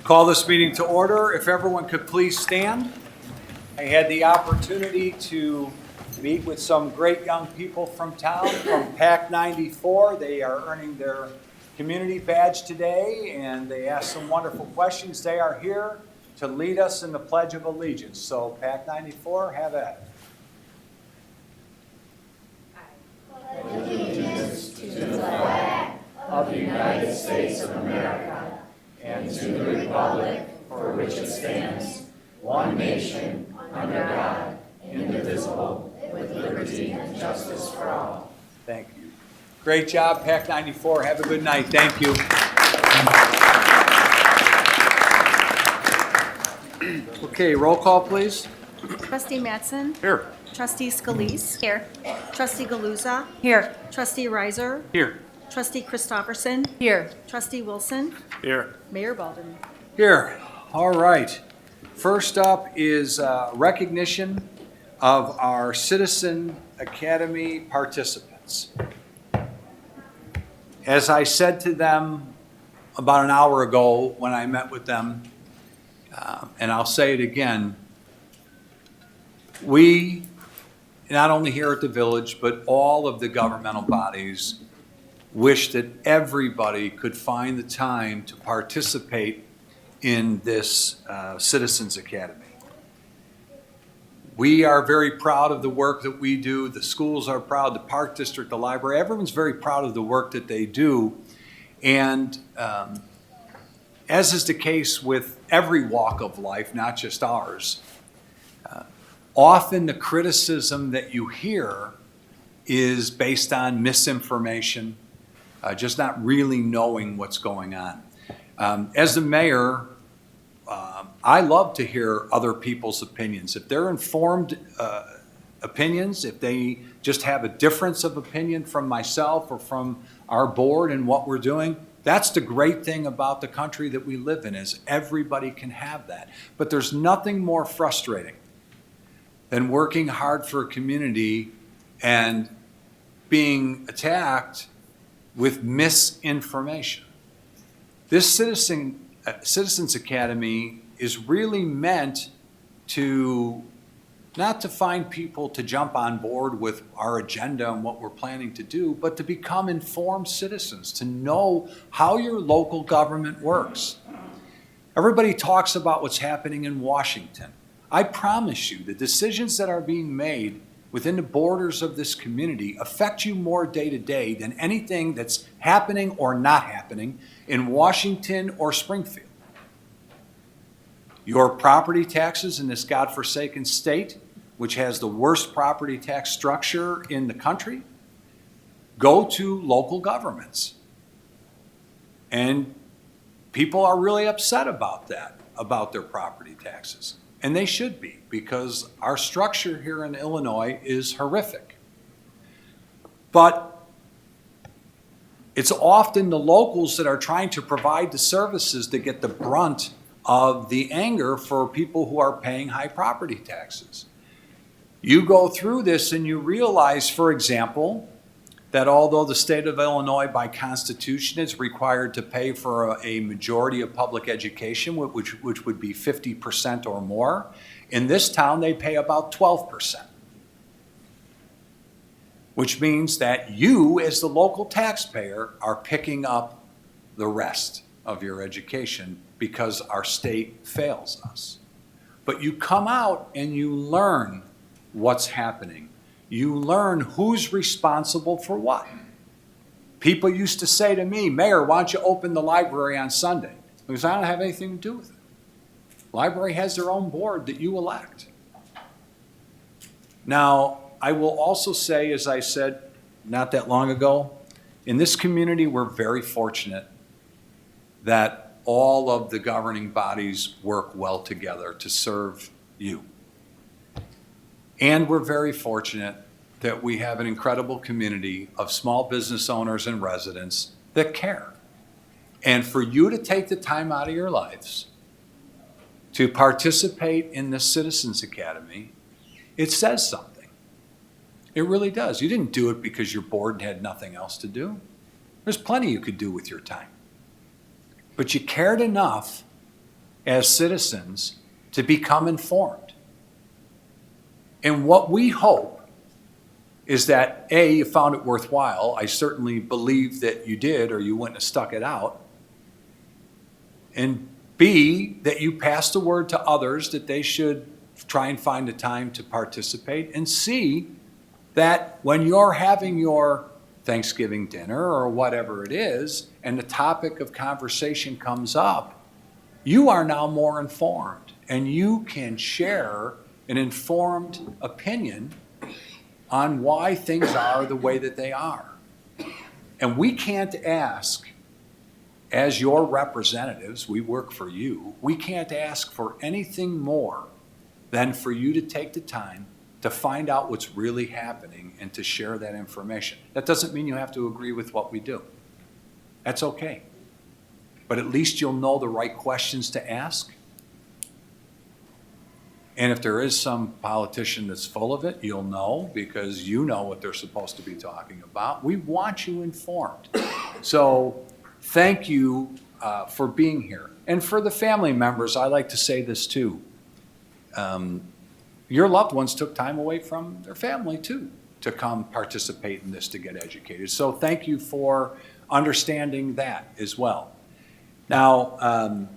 Call this meeting to order. If everyone could please stand. I had the opportunity to meet with some great young people from town, from PAC 94. They are earning their community badge today, and they asked some wonderful questions. They are here to lead us in the Pledge of Allegiance. So PAC 94, have at it. Allegiance to the flag of the United States of America and to the republic for which it stands, one nation, under God, indivisible, with liberty and justice for all. Thank you. Great job, PAC 94. Have a good night. Thank you. Okay, roll call, please. Trustee Mattson? Here. Trustee Scalise? Here. Trustee Galuza? Here. Trustee Reiser? Here. Trustee Christopherson? Here. Trustee Wilson? Here. Mayor Baldwin? Here. All right. First up is recognition of our Citizen Academy participants. As I said to them about an hour ago when I met with them, and I'll say it again, we, not only here at the village, but all of the governmental bodies, wish that everybody could find the time to participate in this Citizens Academy. We are very proud of the work that we do. The schools are proud, the Park District, the library, everyone's very proud of the work that they do. And as is the case with every walk of life, not just ours, often the criticism that you hear is based on misinformation, just not really knowing what's going on. As the mayor, I love to hear other people's opinions. If they're informed opinions, if they just have a difference of opinion from myself or from our board and what we're doing, that's the great thing about the country that we live in, is everybody can have that. But there's nothing more frustrating than working hard for a community and being attacked with misinformation. This Citizens Academy is really meant to, not to find people to jump on board with our agenda and what we're planning to do, but to become informed citizens, to know how your local government works. Everybody talks about what's happening in Washington. I promise you, the decisions that are being made within the borders of this community affect you more day to day than anything that's happening or not happening in Washington or Springfield. Your property taxes in this godforsaken state, which has the worst property tax structure in the country, go to local governments. And people are really upset about that, about their property taxes. And they should be, because our structure here in Illinois is horrific. But it's often the locals that are trying to provide the services that get the brunt of the anger for people who are paying high property taxes. You go through this and you realize, for example, that although the state of Illinois by constitution is required to pay for a majority of public education, which would be 50% or more, in this town they pay about 12%. Which means that you, as the local taxpayer, are picking up the rest of your education because our state fails us. But you come out and you learn what's happening. You learn who's responsible for what. People used to say to me, Mayor, why don't you open the library on Sunday? Because I don't have anything to do with it. The library has their own board that you elect. Now, I will also say, as I said not that long ago, in this community, we're very fortunate that all of the governing bodies work well together to serve you. And we're very fortunate that we have an incredible community of small business owners and residents that care. And for you to take the time out of your lives to participate in the Citizens Academy, it says something. It really does. You didn't do it because you're bored and had nothing else to do. There's plenty you could do with your time. But you cared enough as citizens to become informed. And what we hope is that, A, you found it worthwhile. I certainly believe that you did, or you wouldn't have stuck it out. And B, that you pass the word to others that they should try and find the time to participate. And C, that when you're having your Thanksgiving dinner or whatever it is, and the topic of conversation comes up, you are now more informed, and you can share an informed opinion on why things are the way that they are. And we can't ask, as your representatives, we work for you, we can't ask for anything more than for you to take the time to find out what's really happening and to share that information. That doesn't mean you have to agree with what we do. That's okay. But at least you'll know the right questions to ask. And if there is some politician that's full of it, you'll know, because you know what they're supposed to be talking about. We want you informed. So thank you for being here. And for the family members, I like to say this too. Your loved ones took time away from their family too to come participate in this, to get educated. So thank you for understanding that as well. Now,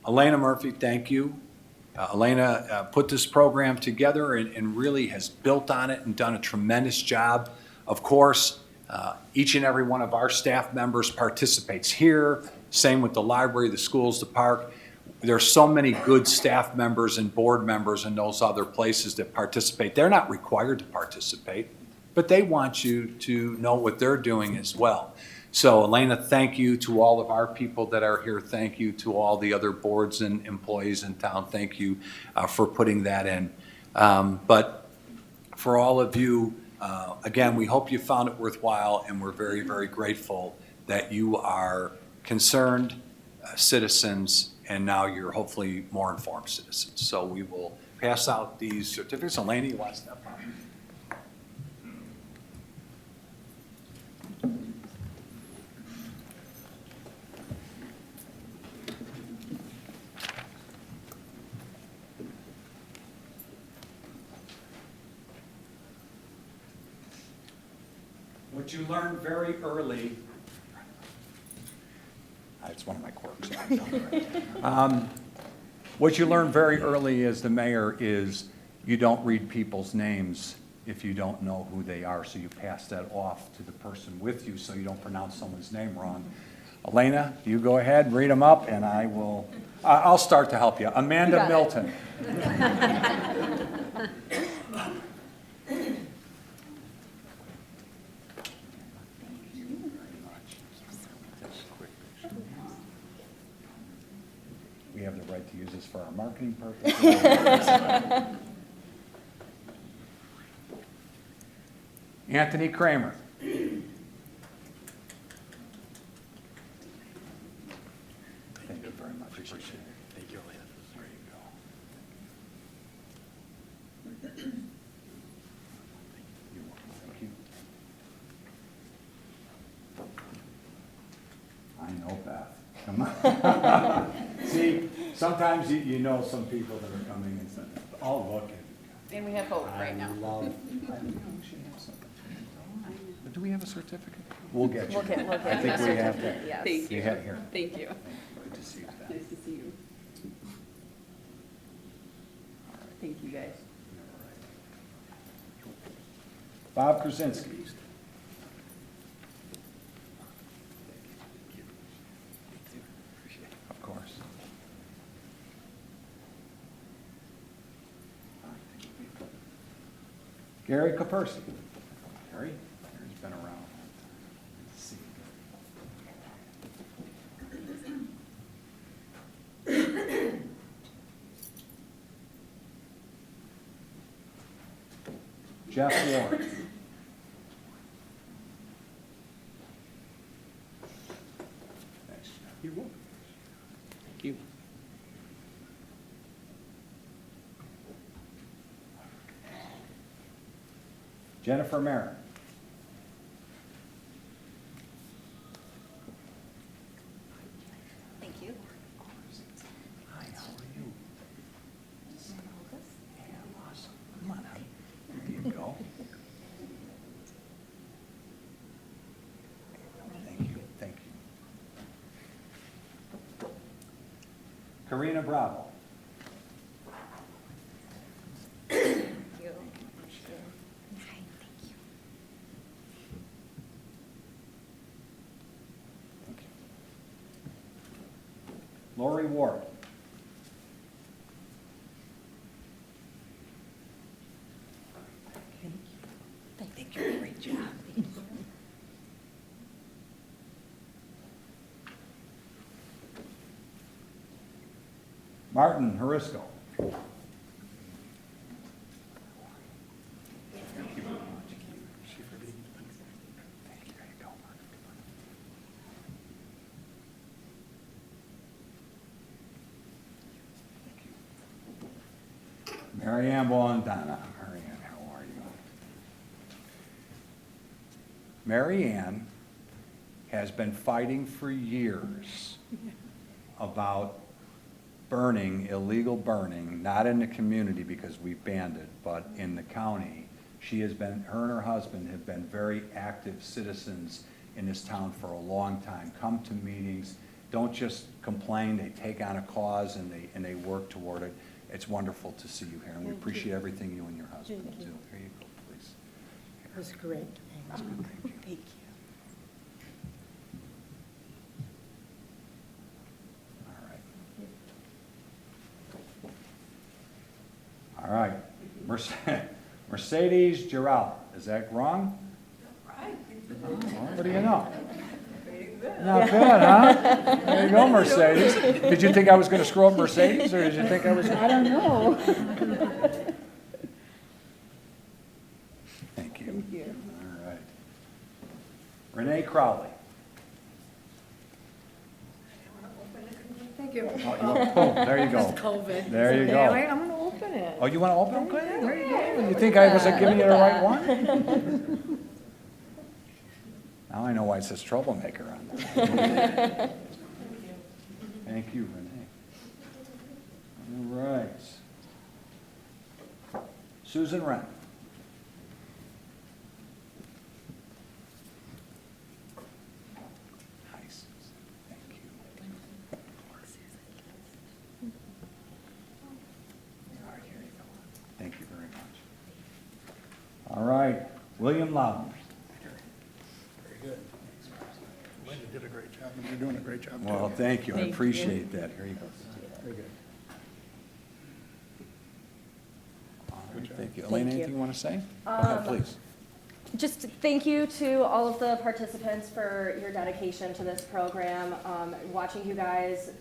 Elena Murphy, thank you. Elena put this program together and really has built on it and done a tremendous job. Of course, each and every one of our staff members participates here. Same with the library, the schools, the park. There's so many good staff members and board members in those other places that participate. They're not required to participate, but they want you to know what they're doing as well. So Elena, thank you to all of our people that are here. Thank you to all the other boards and employees in town. Thank you for putting that in. But for all of you, again, we hope you found it worthwhile, and we're very, very grateful that you are concerned citizens, and now you're hopefully more informed citizens. So we will pass out these certificates. Elena, you want to step up? What you learned very early, it's one of my quirks. What you learned very early as the mayor is you don't read people's names if you don't know who they are, so you pass that off to the person with you so you don't pronounce someone's name wrong. Elena, you go ahead, read them up, and I'll start to help you. Amanda Milton. We have the right to use this for our marketing purposes. Anthony Kramer. Thank you very much. Appreciate it. Thank you, Elena. There you go. You're welcome. Thank you. I know, Beth. Come on. See, sometimes you know some people that are coming and saying, "Oh, look." And we have hope right now. I know we should have something. Do we have a certificate? We'll get you. We'll get I think we have that. Yes. Thank We you. have it here. Thank you. Good to see you, Beth. Nice to see you. Thank you, guys. Bob Krasinski. Of course. Gary Kapersky. Gary? Gary's been around. Let's see. Jeff Warren. Thanks, Jeff. You're welcome. Thank you. Jennifer Merritt. Thank you. Karina Bravo. Lori Ward. Thank you. Great job. Martin Harisco. Mary Ann Bondana. Mary Ann, how are you? Mary Ann has been fighting for years about burning, illegal burning, not in the community because we banned it, but in the county. She has been, her and her husband have been very active citizens in this town for a long time. Come to meetings, don't just complain, they take on a cause and they work toward it. It's wonderful to see you here, and we appreciate everything you and your husband do. Here you go, please. It was great. That's good, thank you. Thank you. All right. Mercedes Giral, is that wrong? Right. Oh, well, what do you know? Not bad, huh? There you go, Mercedes. Did you think I was going to screw up Mercedes, or did you think I was? I don't know. Thank you. Thank you. All right. Renee Crowley. Thank you. Oh, there you go. COVID. There you go. Anyway, I'm gonna open it. Oh, you want to open them? Good. There you go. You think I wasn't giving you the right one? Now I know why it says troublemaker on there. Thank you, Renee. All right. Susan Wren. Hi, Susan. Thank you. All right, here you go. Thank you very much. All right, William Loudon. Good. Linda did a great job, and you're doing a great job, too. Well, thank you, I Thank you. appreciate that. Here you go. Very good. All right, Good job. thank you. Elena, you. anything you want to say? Go ahead, please. Just thank you to all of the participants for your dedication to this program. Watching you guys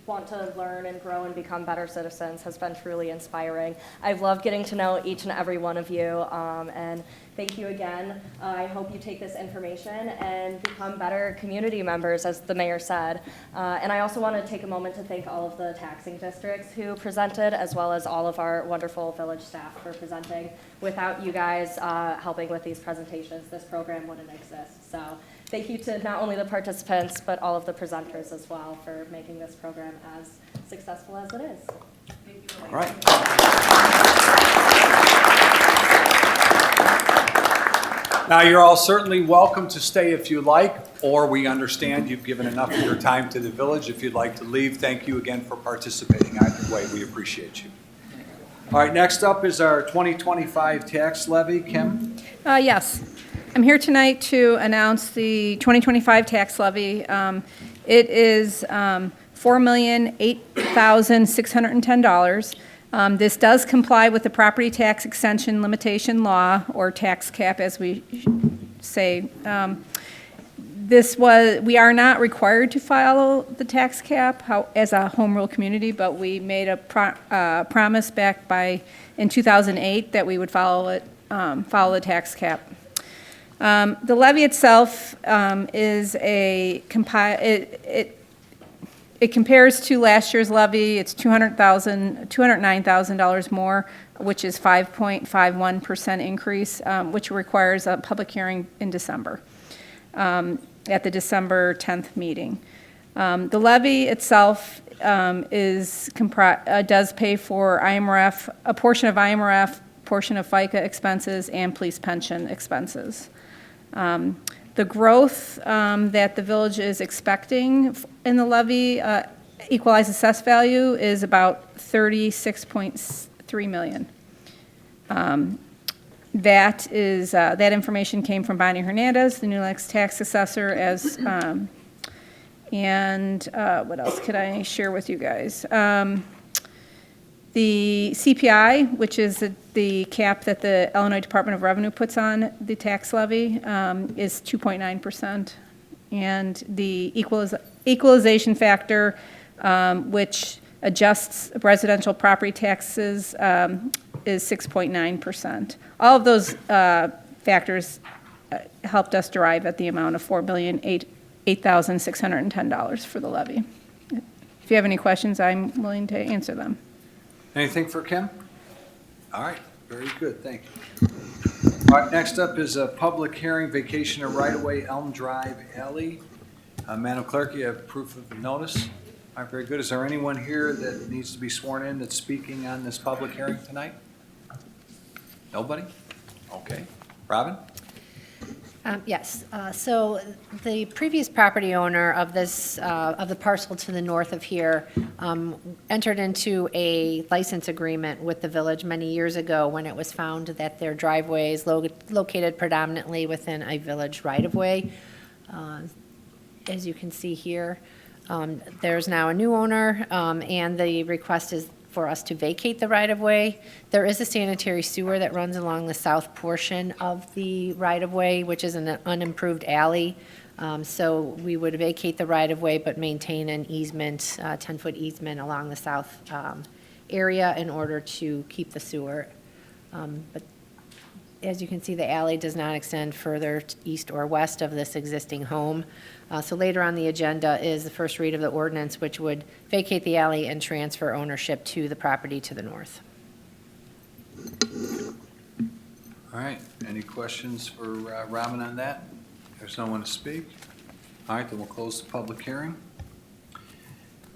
want to learn and grow and become better citizens has been truly inspiring. I've loved getting to know each and every one of you, and thank you again. I hope you take this information and become better community members, as the mayor said. And I also want to take a moment to thank all of the taxing districts who presented, as well as all of our wonderful village staff for presenting. Without you guys helping with these presentations, this program wouldn't exist. So thank you to not only the participants, but all of the presenters as well for making this program as successful as it is. All right. Now, you're all certainly welcome to stay if you like, or we understand you've given enough of your time to the village. If you'd like to leave, thank you again for participating. Either way, we appreciate you. All right, next up is our 2025 tax levy. Kim? Yes. I'm here tonight to announce the 2025 tax levy. It is $4,008,610. This does comply with the property tax extension limitation law, or tax cap, as we say. We are not required to follow the tax cap as a home rule community, but we made a promise back in 2008 that we would follow the tax cap. The levy itself is it compares to last year's levy. It's $209,000 more, which is 5.51% increase, which requires a public hearing in December, at the December 10th meeting. The levy itself does pay for IMRF, a portion of IMRF, portion of FICA expenses, and police pension expenses. The growth that the village is expecting in the levy equalized assessed value is about $36.3 million. That is, that information came from Bonnie Hernandez, the New Lenox tax assessor, and what else could I share with you guys? The CPI, which is the cap that the Illinois Department of Revenue puts on the tax levy, is 2.9%. And the equalization factor, which adjusts residential property taxes, is 6.9%. All of those factors helped us derive at the amount of $4,008,610 for the levy. If you have any questions, I'm willing to answer them. Anything for Kim? All right, very good, thank you. All right, next up is a public hearing, vacation of right-of-way Elm Drive Alley. Madam Clerk, you have proof of the notice? All right, very good. Is there anyone here that needs to be sworn in that's speaking on this public hearing tonight? Nobody? Okay. Robin? Yes, so the previous property owner of this, of the parcel to the north of here, entered into a license agreement with the village many years ago when it was found that their driveway is located predominantly within a village right-of-way. As you can see here, there's now a new owner, and the request is for us to vacate the right-of-way. There is a sanitary sewer that runs along the south portion of the right-of-way, which is an unimproved alley. So we would vacate the right-of-way but maintain an easement, 10-foot easement along the south area in order to keep the sewer. But as you can see, the alley does not extend further east or west of this existing home. So later on the agenda is the first read of the ordinance, which would vacate the alley and transfer ownership to the property to the north. All right, any questions for Robin on that? There's no one to speak. All right, then we'll close the public hearing.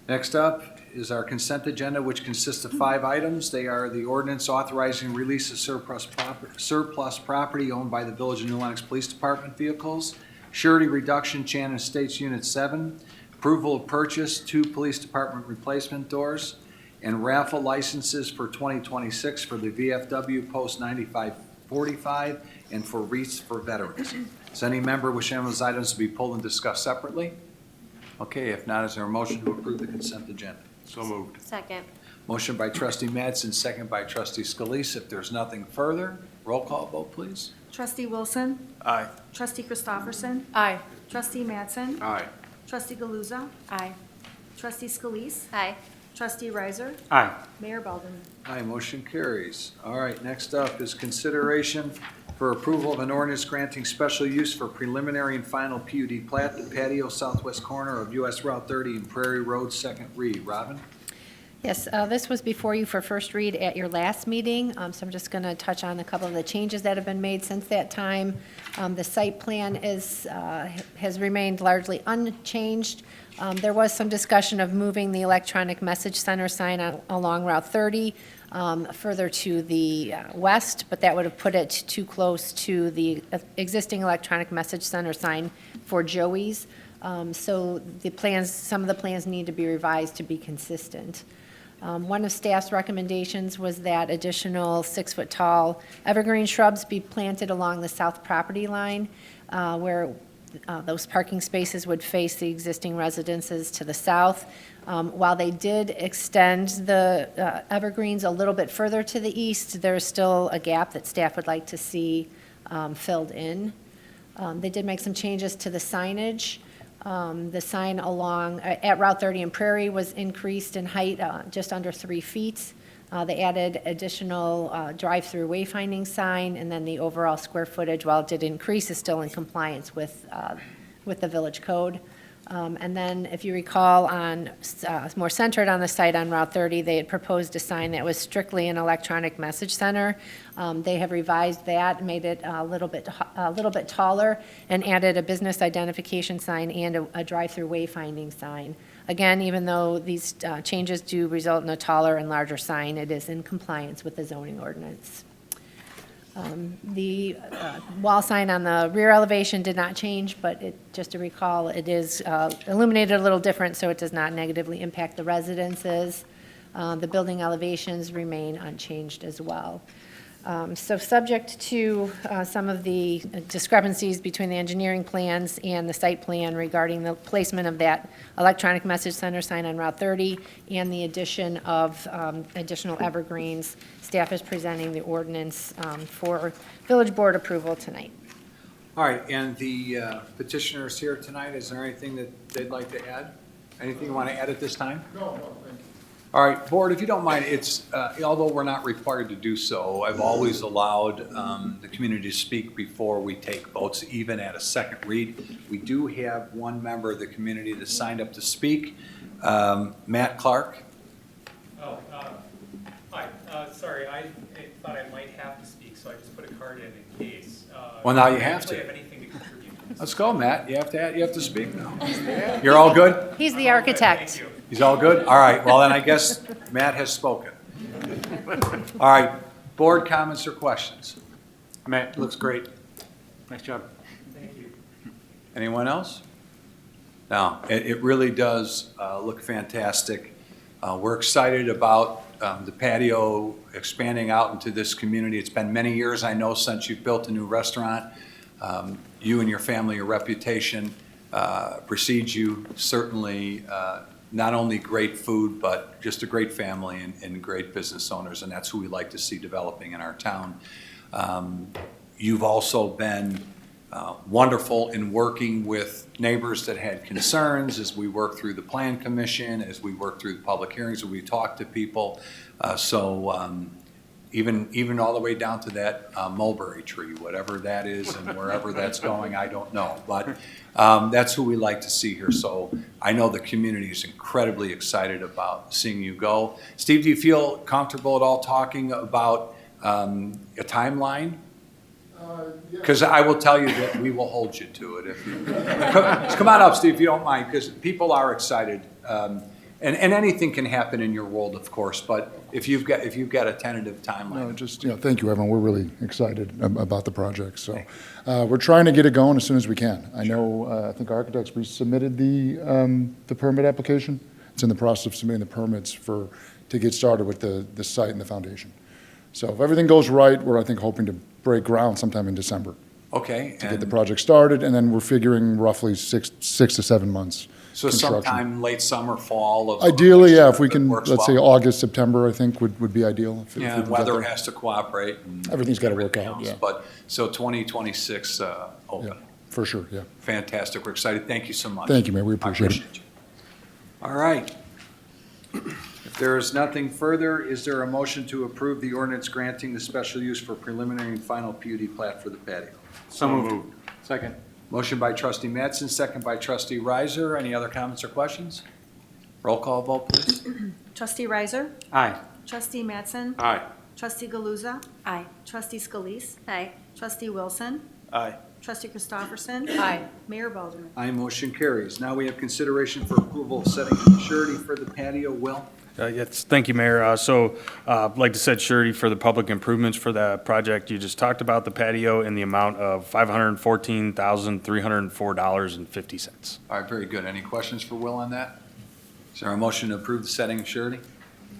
Next up is our consent agenda, which consists of 5 items. They are the ordinance authorizing release of surplus property owned by the Village of New Lenox Police Department vehicles, surety reduction, Shannon Estates Unit 7, approval of purchase 2 police department replacement doors, and raffle licenses for 2026 for the VFW Post 9545 and for wreaths for veterans. Does any member wish any of those items to be pulled and discussed separately? Okay, if not, is there a motion to approve the consent agenda? So moved. Second. Motion by trustee Madsen, second by trustee Scalise. If there's nothing further, roll call vote, please. Trustee Wilson. Aye. Trustee Christofferson. Aye. Trustee Madsen. Aye. Trustee Galuza. Aye. Trustee Scalise. Aye. Trustee Riser. Aye. Mayor Belden. Aye, motion carries. All right, next up is consideration for approval of an ordinance granting special use for preliminary and final P.U.D. plat, the patio southwest corner of U.S. Route 30 and Prairie Road, second read. Robin? Yes, this was before you for first read at your last meeting, so I'm just going to touch on a couple of the changes that have been made since that time. The site plan has remained largely unchanged. There was some discussion of moving the electronic message center sign along Route 30 further to the west, but that would have put it too close to the existing electronic message center sign for Joey's. So some of the plans need to be revised to be consistent. One of staff's recommendations was that additional 6-foot-tall evergreen shrubs be planted along the south property line, where those parking spaces would face the existing residences to the south. While they did extend the evergreens a little bit further to the east, there's still a gap that staff would like to see filled in. They did make some changes to the signage. The sign along at Route 30 and Prairie was increased in height just under 3 feet. They added additional drive-through wayfinding sign, and then the overall square footage, while it did increase, is still in compliance with the village code. And then, if you recall, more centered on the site on Route 30, they had proposed a sign that was strictly an electronic message center. They have revised that, made it a little bit taller, and added a business identification sign and a drive-through wayfinding sign. Again, even though these changes do result in a taller and larger sign, it is in compliance with the zoning ordinance. The wall sign on the rear elevation did not change, but just to recall, it is illuminated a little different, so it does not negatively impact the residences. The building elevations remain unchanged as well. So subject to some of the discrepancies between the engineering plans and the site plan regarding the placement of that electronic message center sign on Route 30 and the addition of additional evergreens, staff is presenting the ordinance for village board approval tonight. All right, and the petitioner is here tonight. Is there anything that they'd like to add? Anything you want to add at this time? No, thank you. All right, board, if you don't mind, it's, although we're not required to do so, I've always allowed the community to speak before we take votes, even at a second read. We do have one member of the community that signed up to speak, Matt Clark. Oh, hi, sorry, I thought I might have to speak, so I just put a card in case. Well, now you I have actually to. have anything to contribute. Let's go, Matt. You have to speak now. You're all good? He's the Okay, architect. Thank you. He's all good? All right, well then I guess Matt has spoken. All right, board comments or questions? Matt, looks great. Nice job. Thank you. Anyone else? No, it really does look fantastic. We're excited about the patio expanding out into this community. It's been many years, I know, since you've built a new restaurant. You and your family, your reputation precedes you. Certainly, not only great food, but just a great family and great business owners, and that's who we like to see developing in our town. You've also been wonderful in working with neighbors that had concerns as we work through the plan commission, as we work through the public hearings, as we talk to people. Even all the way down to that mulberry tree, whatever that is and wherever that's going, I don't know. But that's who we like to see here. So I know the community is incredibly excited about seeing you go. Steve, do you feel comfortable at all talking about a timeline? Because I will tell you that we will hold you to it. If you come on up, Steve, if you don't mind, because people are excited. And anything can happen in your world, of course, but if you've got a tentative timeline. No, just, thank you, Evan. We're really excited about the project. So we're trying to get it going as soon as we can. I know, I think architects, we submitted the permit application. It's in the process of submitting the permits to get started with the site and the foundation. So if everything goes right, we're, I think, hoping to break ground sometime in December. Okay. To get the project started, and then we're figuring roughly six to 7 months. So sometime late summer, fall of. Ideally, yeah, if we can, works let's say well. August, September, I think would be ideal. If we Yeah, can get weather there. has to cooperate. And Everything's gotta work everything out, else. yeah. But, so 2026 open. Yeah, for sure, yeah. Fantastic. We're excited. Thank you so much. Thank you, Mayor. We appreciate it. you. All right. If there is nothing further, is there a motion to approve the ordinance granting the special use for preliminary and final P.U.D. plat for the patio? So moved. Second. Motion by trustee Mattson, second by trustee Riser. Any other comments or questions? Roll call vote, please. Trustee Riser? Aye. Trustee Mattson? Aye. Trustee Galuza? Aye. Trustee Scalise? Aye. Trustee Wilson? Aye. Trustee Christopherson? Aye. Mayor Balderman? Aye, motion carries. Now we have consideration for approval of setting a surety for the patio. Will? Yes, thank you, Mayor. I'd like to set surety for the public improvements for that project. You just talked about the patio in the amount of $514,304.50. All right, very good. Any questions for Will on that? Is there a motion to approve the setting of surety?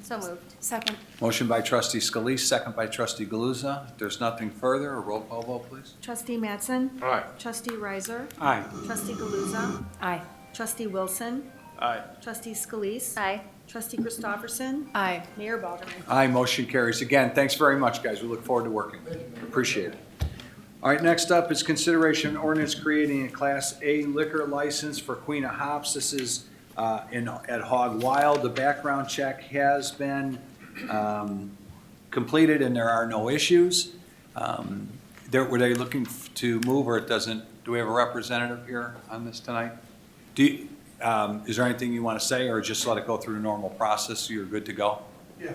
So moved. Second. Motion by trustee Scalise, second by trustee Galuza. If there's nothing further, a roll call vote, please. Trustee Mattson? Aye. Trustee Riser? Aye. Trustee Galuza? Aye. Trustee Wilson? Aye. Trustee Scalise? Aye. Trustee Christopherson? Aye. Mayor Balderman? Aye, motion carries. Again, thanks very much, guys. We look forward to working with you. Appreciate it. All right, next up is consideration of ordinance creating a Class A liquor license for Queen of Hops. This is at Hog Wild. The background check has been completed and there are no issues. Were they looking to move, or it doesn't? Do we have a representative here on this tonight? Is there anything you want to say, or just let it go through the normal process so you're good to go? Yeah.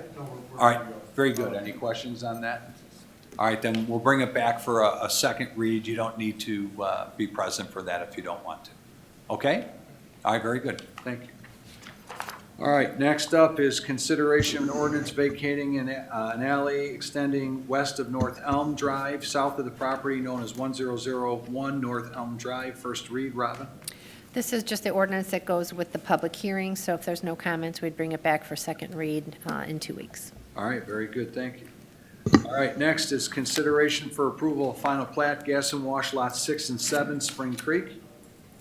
All right, very good. Any questions on that? All right, then we'll bring it back for a second read. You don't need to be present for that if you don't want to. Okay? All right, very good. Thank you. All right, next up is consideration of an ordinance vacating an alley extending west of North Elm Drive, south of the property known as 1001 North Elm Drive. First read, Robin. This is just the ordinance that goes with the public hearing, so if there's no comments, we'd bring it back for second read in 2 weeks. All right, very good, thank you. All right, next is consideration for approval of final plat, gas and wash lots 6 and 7, Spring Creek.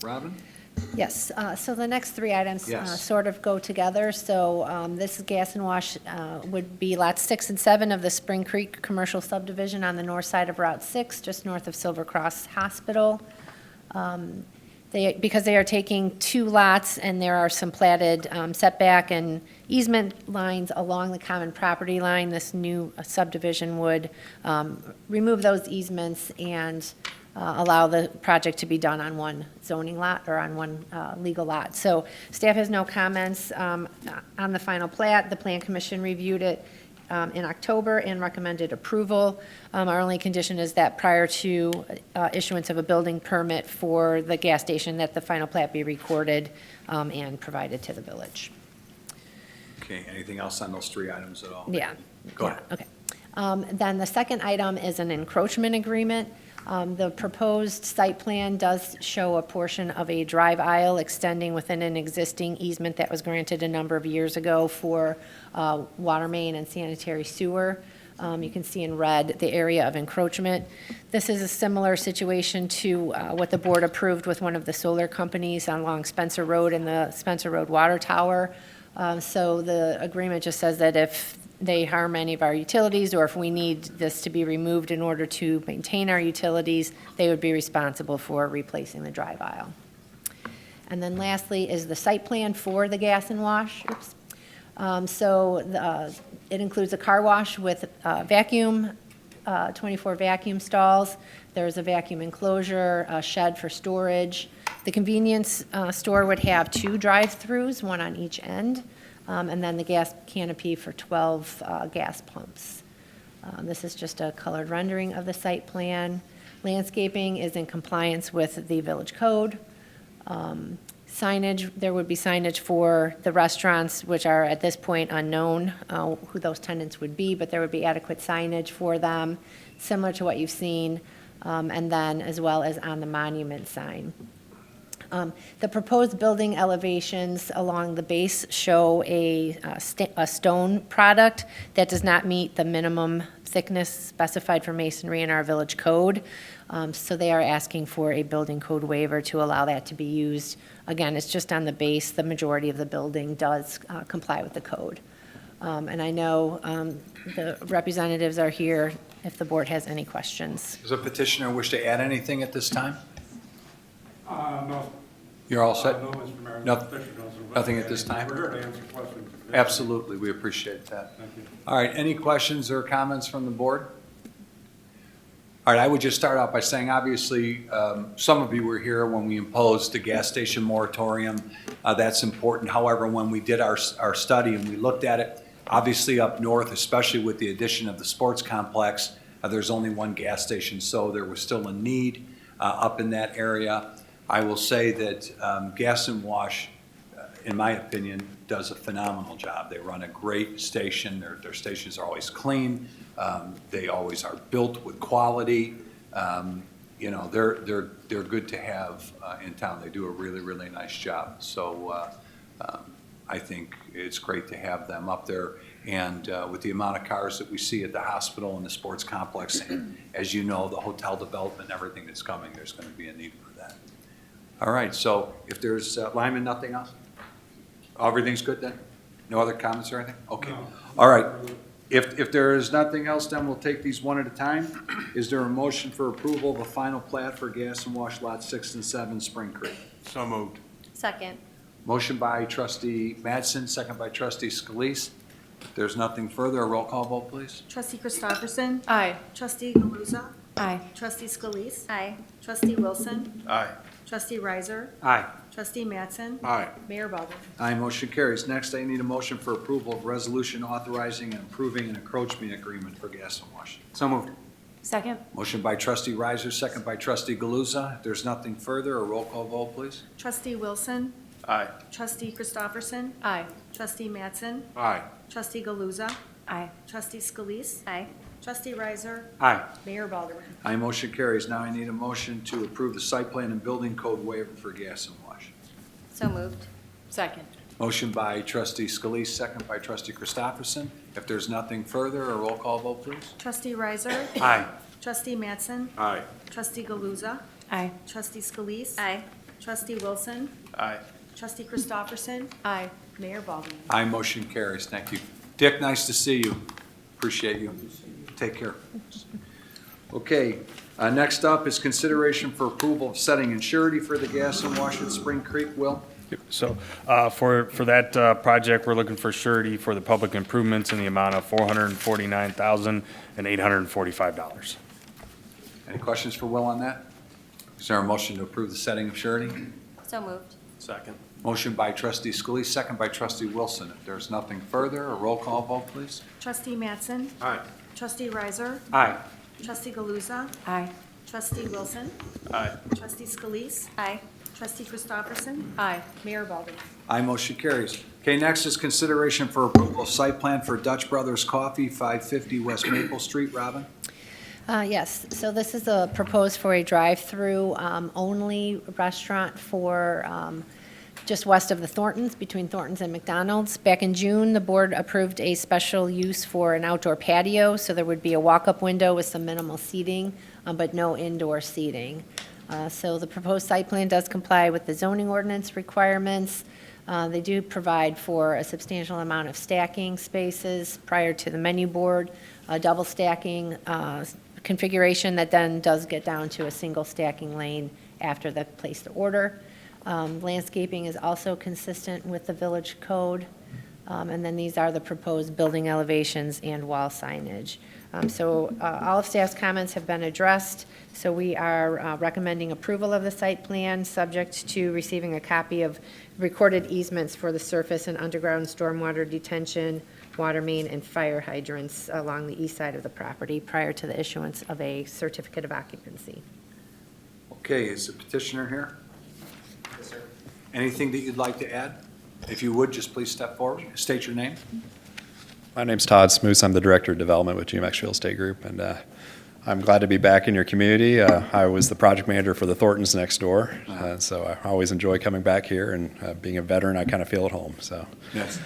Robin? Yes, so the next three items Yes. sort of go together. So this gas and wash would be lots 6 and 7 of the Spring Creek Commercial Subdivision on the north side of Route 6, just north of Silver Cross Hospital. Because they are taking 2 lots and there are some platted setback and easement lines along the common property line, this new subdivision would remove those easements and allow the project to be done on one zoning lot or on one legal lot. So staff has no comments on the final plat. The Plan Commission reviewed it in October and recommended approval. Our only condition is that prior to issuance of a building permit for the gas station, that the final plat be recorded and provided to the village. Okay, anything else on those 3 items at all? Yeah. Go ahead. Okay. Then the second item is an encroachment agreement. The proposed site plan does show a portion of a drive aisle extending within an existing easement that was granted a number of years ago for water main and sanitary sewer. You can see in red the area of encroachment. This is a similar situation to what the board approved with one of the solar companies along Spencer Road and the Spencer Road Water Tower. So the agreement just says that if they harm any of our utilities, or if we need this to be removed in order to maintain our utilities, they would be responsible for replacing the drive aisle. And then lastly is the site plan for the gas and wash. Oops. It includes a car wash with vacuum, 24 vacuum stalls. There's a vacuum enclosure, a shed for storage. The convenience store would have 2 drive-throughs, one on each end. And then the gas canopy for 12 gas pumps. This is just a colored rendering of the site plan. Landscaping is in compliance with the village code. Signage, there would be signage for the restaurants, which are at this point unknown who those tenants would be, but there would be adequate signage for them, similar to what you've seen, and then as well as on the monument sign. The proposed building elevations along the base show a stone product that does not meet the minimum thickness specified for masonry in our village code. So they are asking for a building code waiver to allow that to be used. Again, it's just on the base. The majority of the building does comply with the code. And I know the representatives are here if the board has any questions. Does a petitioner wish to add anything at this time? No. You're all set? No, Mr. Mayor. Nothing at this time? We're here to answer questions. Absolutely, we appreciate that. Thank you. All right, any questions or comments from the board? All right, I would just start out by saying, obviously, some of you were here when we imposed the gas station moratorium. That's important. However, when we did our study and we looked at it, obviously up north, especially with the addition of the sports complex, there's only 1 gas station, so there was still a need up in that area. I will say that Gas and Wash, in my opinion, does a phenomenal job. They run a great station. Their stations are always clean. They always are built with quality. You know, they're good to have in town. They do a really, really nice job. So I think it's great to have them up there. And with the amount of cars that we see at the hospital and the sports complex, and as you know, the hotel development and everything that's coming, there's going to be a need for that. All right, so if there's, Lyman, nothing else? Everything's good then? No other comments or anything? Okay. No. All right. If there is nothing else, then we'll take these one at a time. Is there a motion for approval of a final plat for gas and wash lots 6 and 7 Spring Creek? So moved. Second. Motion by trustee Madsen, second by trustee Scalise. If there's nothing further, a roll call vote, please. Trustee Christopherson. Aye. Trustee Galuza. Aye. Trustee Scalise. Aye. Trustee Wilson. Aye. Trustee Riser. Aye. Trustee Madsen. Aye. Mayor Baldwin. Aye, motion carries. Next, I need a motion for approval of resolution authorizing and approving an encroachment agreement for gas and wash. So moved. Second. Motion by trustee Riser, second by trustee Galuza. If there's nothing further, a roll call vote, please. Trustee Wilson. Aye. Trustee Christopherson. Aye. Trustee Mattson. Aye. Trustee Galuza. Aye. Trustee Scalise. Aye. Trustee Riser. Aye. Mayor Balderman. Aye, motion carries. Now I need a motion to approve the site plan and building code waiver for gas and wash. So moved. Second. Motion by trustee Scalise, second by trustee Christopherson. If there's nothing further, a roll call vote, please. Trustee Riser. Aye. Trustee Mattson. Aye. Trustee Galuza. Aye. Trustee Scalise. Aye. Trustee Wilson. Aye. Trustee Christopherson. Aye. Mayor Balderman. Aye, motion carries. Thank you. Dick, nice to see you. Appreciate you. Take care. Okay, next up is consideration for approval of setting in surety for the gas and wash at Spring Creek. Will? So for that project, we're looking for surety for the public improvements in the amount of $449,845. Any questions for Will on that? Is there a motion to approve the setting of surety? So moved. Second. Motion by trustee Scalise, second by trustee Wilson. If there's nothing further, a roll call vote, please. Trustee Mattson. Aye. Trustee Riser. Aye. Trustee Galuza. Aye. Trustee Wilson. Aye. Trustee Scalise. Aye. Trustee Christopherson. Aye. Mayor Balderman. Aye, motion carries. Okay, next is consideration for approval of site plan for Dutch Brothers Coffee, 550 West Maple Street. Robin? Yes, so this is a proposed for a drive-through only restaurant for just west of the Thorntons, between Thorntons and McDonald's. Back in June, the board approved a special use for an outdoor patio, so there would be a walk-up window with some minimal seating, but no indoor seating. So the proposed site plan does comply with the zoning ordinance requirements. They do provide for a substantial amount of stacking spaces prior to the menu board, a double stacking configuration that then does get down to a single stacking lane after the placed order. Landscaping is also consistent with the village code. And then these are the proposed building elevations and wall signage. So all of staff's comments have been addressed. So we are recommending approval of the site plan, subject to receiving a copy of recorded easements for the surface and underground stormwater detention, water main, and fire hydrants along the east side of the property prior to the issuance of a certificate of occupancy. Okay, is the petitioner here? Yes, sir. Anything that you'd like to add? If you would, just please step forward. State your name. My name's Todd Smoose. I'm the Director of Development with GMX Real Estate Group, and I'm glad to be back in your community. I was the project manager for the Thorntons next door, so I always enjoy coming back here, and being a veteran, I kind of feel at home. So, Yes.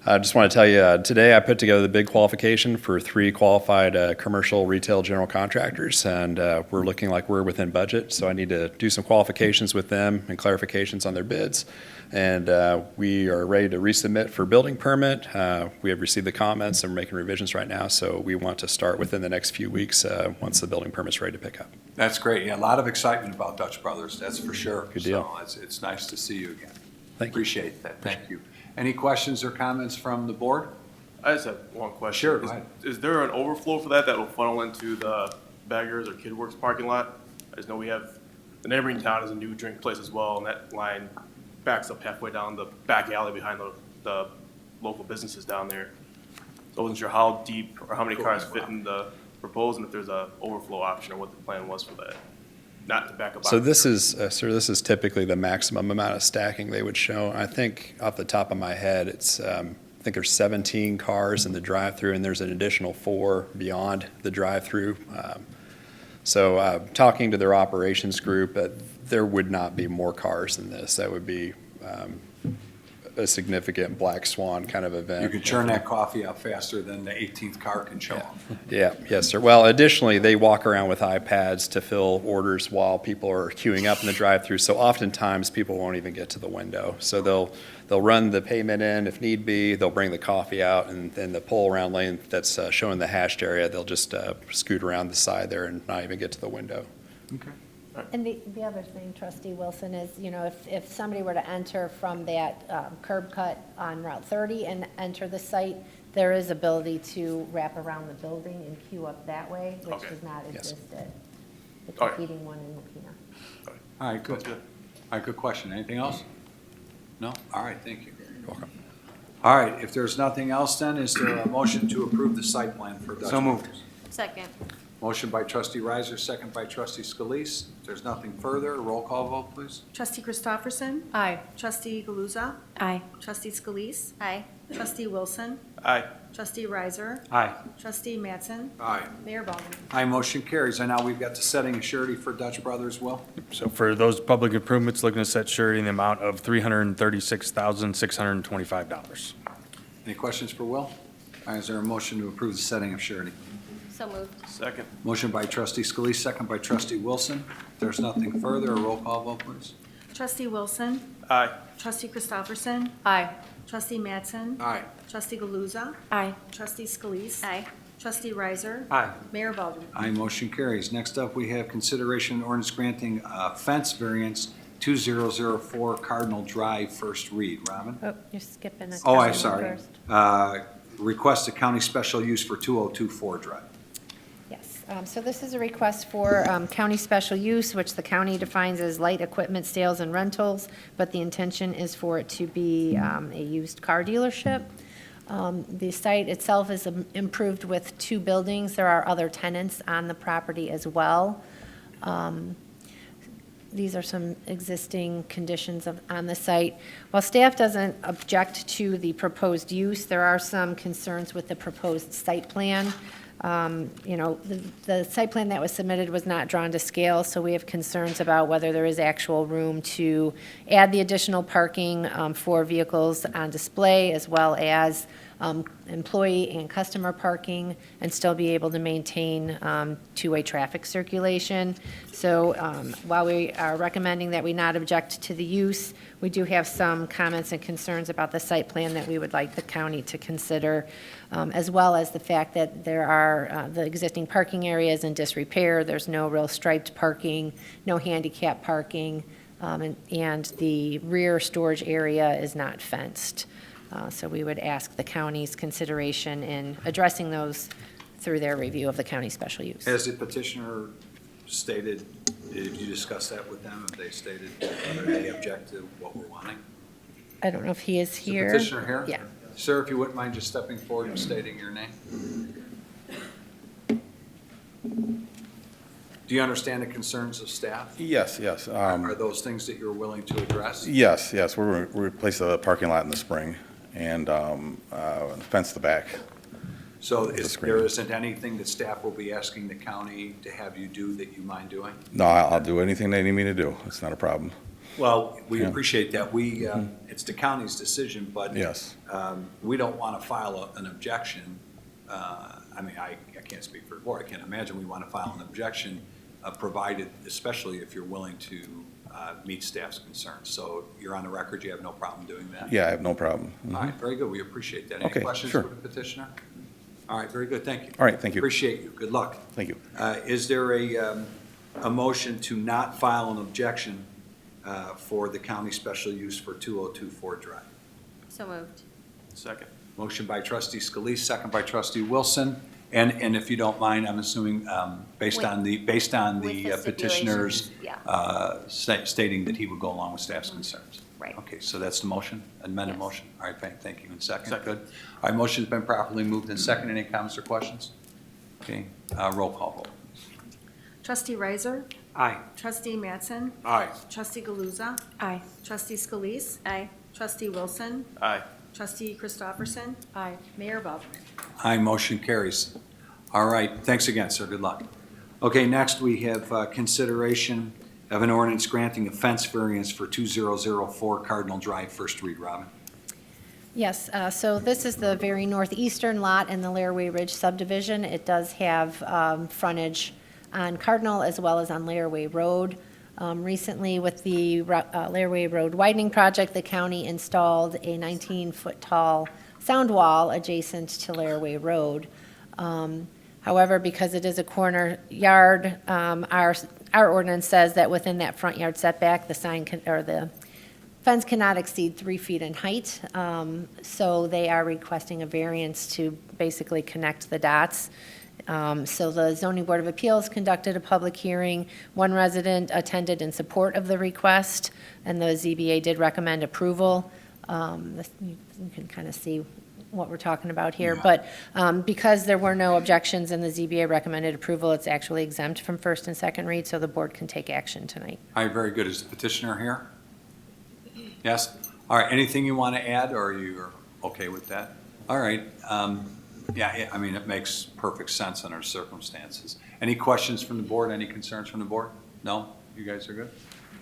I just want to tell you, today I put together the bid qualification for 3 qualified commercial retail general contractors, and we're looking like we're within budget, so I need to do some qualifications with them and clarifications on their bids. And we are ready to resubmit for building permit. We have received the comments and we're making revisions right now, so we want to start within the next few weeks once the building permit's ready to pick up. That's great. Yeah, a lot of excitement about Dutch Brothers, that's for sure. Good deal. So it's nice to see you again. Thank you. Appreciate that. Thank you. Any questions or comments from the board? I just have one question. Sure, go ahead. Is there an overflow for that will funnel into the Baggers or KidsWorks parking lot? I just know we have, the neighboring town is a new drink place as well, and that line backs up halfway down the back alley behind the local businesses down there. So I wasn't sure how deep or how many cars fit in the proposed, and if there's a overflow option or what the plan was for that. Not to back up. So this is, sir, this is typically the maximum amount of stacking they would show. I think off the top of my head, it's, I think there's 17 cars in the drive-through, and there's an additional 4 beyond the drive-through. So talking to their operations group, there would not be more cars than this. That would be a significant black swan kind of event. You can churn that coffee out faster than the 18th car can show up. Yeah, yes, sir. Well, additionally, they walk around with iPads to fill orders while people are queuing up in the drive-thru. So oftentimes, people won't even get to the window. So they'll run the payment in if need be. They'll bring the coffee out, and then the pull-around lane that's showing the hashed area, they'll just scoot around the side there and not even get to the window. Okay. And the other thing, Trustee Wilson, is, you know, if somebody were to enter from that curb cut on Route 30 and enter the site, there is ability to wrap around the building and queue up that way, which Okay. does not Yes. exist at the Okay. competing one in Mokina. All right, good. Sounds good. All right, good question. Anything else? No? All right, thank you. You're welcome. All right, if there's nothing else then, is there a motion to approve the site plan for Dutch So moved. Brothers? Second. Motion by trustee Riser, second by trustee Scalise. If there's nothing further, roll call vote, please. Trustee Christopherson? Aye. Trustee Galuza? Aye. Trustee Scalise? Aye. Trustee Wilson? Aye. Trustee Riser? Aye. Trustee Mattson? Aye. Mayor Baldwin? Aye, motion carries. And now we've got the setting of surety for Dutch Brothers, Will. So for those public improvements, looking to set surety in the amount of $336,625. Any questions for Will? All right, is there a motion to approve the setting of surety? So moved. Second. Motion by trustee Scalise, second by trustee Wilson. If there's nothing further, a roll call vote, please. Trustee Wilson? Aye. Trustee Christopherson? Aye. Trustee Mattson? Aye. Trustee Galuza? Aye. Trustee Scalise? Aye. Trustee Riser? Aye. Mayor Baldwin? Aye, motion carries. Next up, we have consideration and ordinance granting fence variance 2004 Cardinal Drive, first read. Robin? Oh, you're skipping a Oh, I'm couple sorry. first. Request a county special use for 2024 Drive. Yes, so this is a request for county special use, which the county defines as light equipment sales and rentals, but the intention is for it to be a used car dealership. The site itself is improved with 2 buildings. There are other tenants on the property as well. These are some existing conditions on the site. While staff doesn't object to the proposed use, there are some concerns with the proposed site plan. You know, the site plan that was submitted was not drawn to scale, so we have concerns about whether there is actual room to add the additional parking for vehicles on display, as well as employee and customer parking, and still be able to maintain two-way traffic circulation. So while we are recommending that we not object to the use, we do have some comments and concerns about the site plan that we would like the county to consider, as well as the fact that there are the existing parking areas in disrepair. There's no real striped parking, no handicap parking, and the rear storage area is not fenced. So we would ask the county's consideration in addressing those through their review of the county special use. As the petitioner stated, did you discuss that with them? Have they stated whether they object to what we're wanting? I don't know if he is Is the here. petitioner here? Yeah. Sir, if you wouldn't mind just stepping forward and stating your name. Do you understand the concerns of staff? Yes, yes. Are those things that you're willing to address? Yes, yes. We're replace the parking lot in the spring and fence the back. So The screen. there isn't anything that staff will be asking the county to have you do that you mind doing? No, I'll do anything they need me to do. It's not a problem. Well, we Yeah. appreciate that. It's the county's decision, but Yes. we don't want to file an objection. I mean, I can't speak for the board. I can't imagine we want to file an objection, provided, especially if you're willing to meet staff's concerns. So you're on the record, you have no problem doing that? Yeah, I have no problem. All right, very good. We appreciate that. Any Okay, questions sure. for the petitioner? All right, very good. Thank you. All right, thank you. Appreciate you. Good luck. Thank you. Is there a motion to not file an objection for the county special use for 2024 Drive? So moved. Second. Motion by trustee Scalise, second by trustee Wilson. And if you don't mind, I'm assuming, based on the With the petitioner's stipulations, yeah. stating that he would go along with staff's concerns. Right. Okay, so that's the motion, amended Yes. motion. All right, thank you. And second, Second. good. All right, motion's been properly moved and second. Any comments or questions? Okay, roll call vote. Trustee Riser? Aye. Trustee Mattson? Aye. Trustee Galuza? Aye. Trustee Scalise? Aye. Trustee Wilson? Aye. Trustee Christopherson? Aye. Mayor Baldwin? Aye, motion carries. All right, thanks again, sir. Good luck. Okay, next we have consideration of an ordinance granting a fence variance for 2004 Cardinal Drive, first read. Robin? Yes, so this is the very northeastern lot in the Laraway Ridge subdivision. It does have frontage on Cardinal as well as on Laraway Road. Recently, with the Laraway Road widening project, the county installed a 19-foot tall sound wall adjacent to Laraway Road. However, because it is a corner yard, our ordinance says that within that front yard setback, the fence cannot exceed 3 feet in height. So they are requesting a variance to basically connect the dots. So the Zoning Board of Appeals conducted a public hearing. One resident attended in support of the request, and the ZBA did recommend approval. The you can kind of see what we're talking about here. But because there were no objections and the ZBA recommended approval, it's actually exempt from first and second read, so the board can take action tonight. All right, very good. Is the petitioner here? Yes? All right, anything you want to add, or you're okay with that? All right. Yeah, I mean, it makes perfect sense under circumstances. Any questions from the board? Any concerns from the board? No? You guys are good?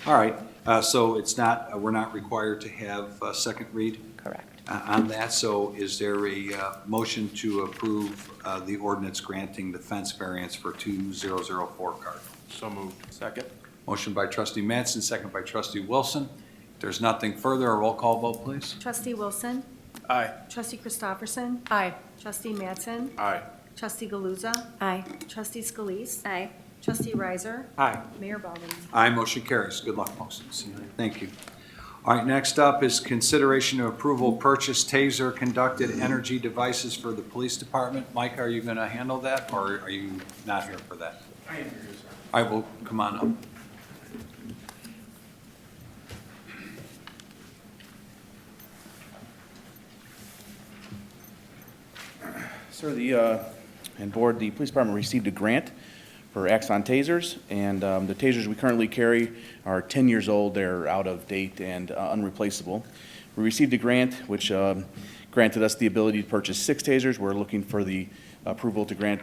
All right, so it's not, we're not required to have a second read? Correct. On that, so is there a motion to approve the ordinance granting the fence variance for 2004 Cardinal? So moved. Second. Motion by trustee Mattson, second by trustee Wilson. If there's nothing further, a roll call vote, please. Trustee Wilson? Aye. Trustee Christofferson? Aye. Trustee Mattson? Aye. Trustee Galuza? Aye. Trustee Scalise? Aye. Trustee Riser? Aye. Mayor Baldwin? Aye, motion carries. Good luck, folks. Thank you. All right, next up is consideration of approval purchase Taser conducted energy devices for the police department. Mike, are you going to handle that, or are you not here for that? I am here, sir. All right, well, come on up. Sir, and board, the police department received a grant for Axon tasers, and the tasers we currently carry are 10 years old. They're out of date and unreplaceable. We received a grant which granted us the ability to purchase 6 tasers. We're looking for the approval to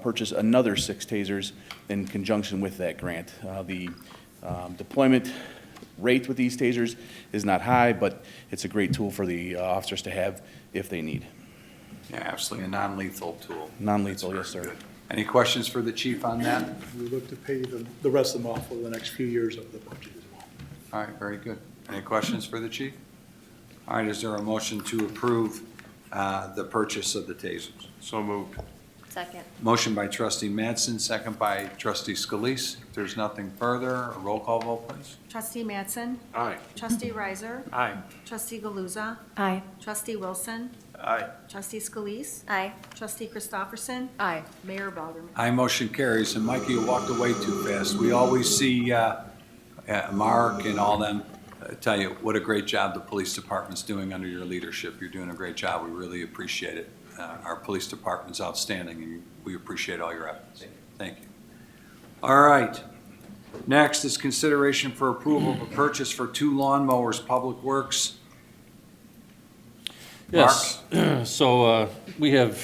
purchase another 6 tasers in conjunction with that grant. The deployment rate with these tasers is not high, but it's a great tool for the officers to have if they need. Yeah, absolutely, a non-lethal tool. Non-lethal, yes, sir. Good. Any questions for the chief on that? We look to pay the rest of them off over the next few years of the budget as well. All right, very good. Any questions for the chief? All right, is there a motion to approve the purchase of the tasers? So moved. Second. Motion by trustee Mattson, second by trustee Scalise. If there's nothing further, a roll call vote, please. Trustee Mattson? Aye. Trustee Riser? Aye. Trustee Galuza? Aye. Trustee Wilson? Aye. Trustee Scalise? Aye. Trustee Christofferson? Aye. Mayor Baldwin? Aye, motion carries. And Mikey, you walked away too fast. We always see Mark and all them tell you what a great job the police department's doing under your leadership. You're doing a great job. We really appreciate it. Our police department's outstanding, and we appreciate all your efforts. Thank you. All right. Next is consideration for approval of a purchase for 2 lawnmowers, Public Works. Yes, so we have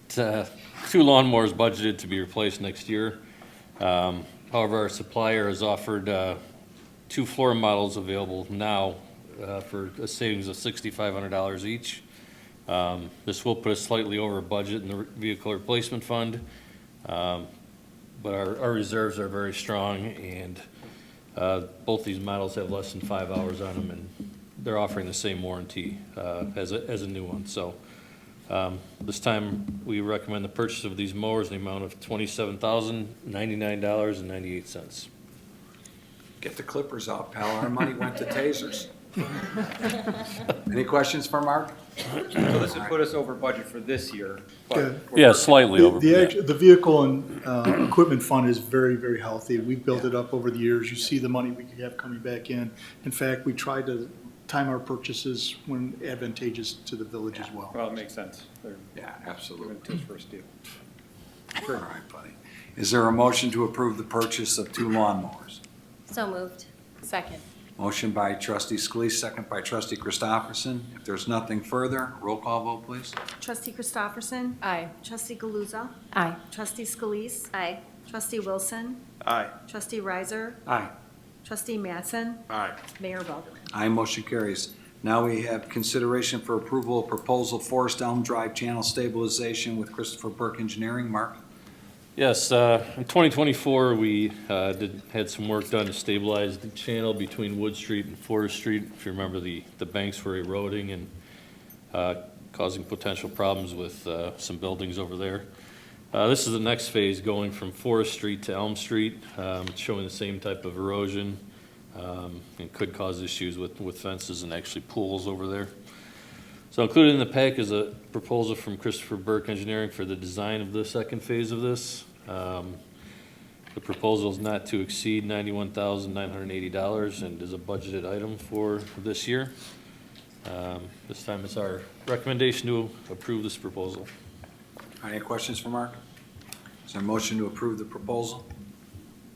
2 lawnmowers budgeted to be replaced next year. However, our supplier has offered 2 floor models available now for a savings of $6,500 each. This will put us slightly over budget in the vehicle replacement fund, but our reserves are very strong, and both these models have less than 5 hours on them, and they're offering the same warranty as a new one. So this time, we recommend the purchase of these mowers in the amount of $27,099.98. Get the clippers out, pal. Our money went to tasers. Any questions for Mark? So this would put us over budget for this year. but- Yeah, slightly over. The vehicle and equipment fund is very, very healthy. We've built it up over the years. You see the money we have coming back in. In fact, we tried to time our purchases when advantageous to the village as well. Well, it makes sense. They're Yeah, absolutely. going to first deal. All right, buddy. Is there a motion to approve the purchase of 2 lawnmowers? So moved. Second. Motion by trustee Scalise, second by trustee Christofferson. If there's nothing further, roll call vote, please. Trustee Christofferson? Aye. Trustee Galuza? Aye. Trustee Scalise? Aye. Trustee Wilson? Aye. Trustee Riser? Aye. Trustee Mattson? Aye. Mayor Baldwin? Aye, motion carries. Now we have consideration for approval of proposal Forest Elm Drive Channel Stabilization with Christopher Burke Engineering. Mark? Yes, in 2024, we had some work done to stabilize the channel between Wood Street and Forest Street. If you remember, the banks were eroding and causing potential problems with some buildings over there. This is the next phase, going from Forest Street to Elm Street. It's showing the same type of erosion and could cause issues with fences and actually pools over there. So included in the pack is a proposal from Christopher Burke Engineering for the design of the second phase of this. The proposal is not to exceed $91,980 and is a budgeted item for this year. This time it's our recommendation to approve this proposal. Any questions for Mark? Is there a motion to approve the proposal?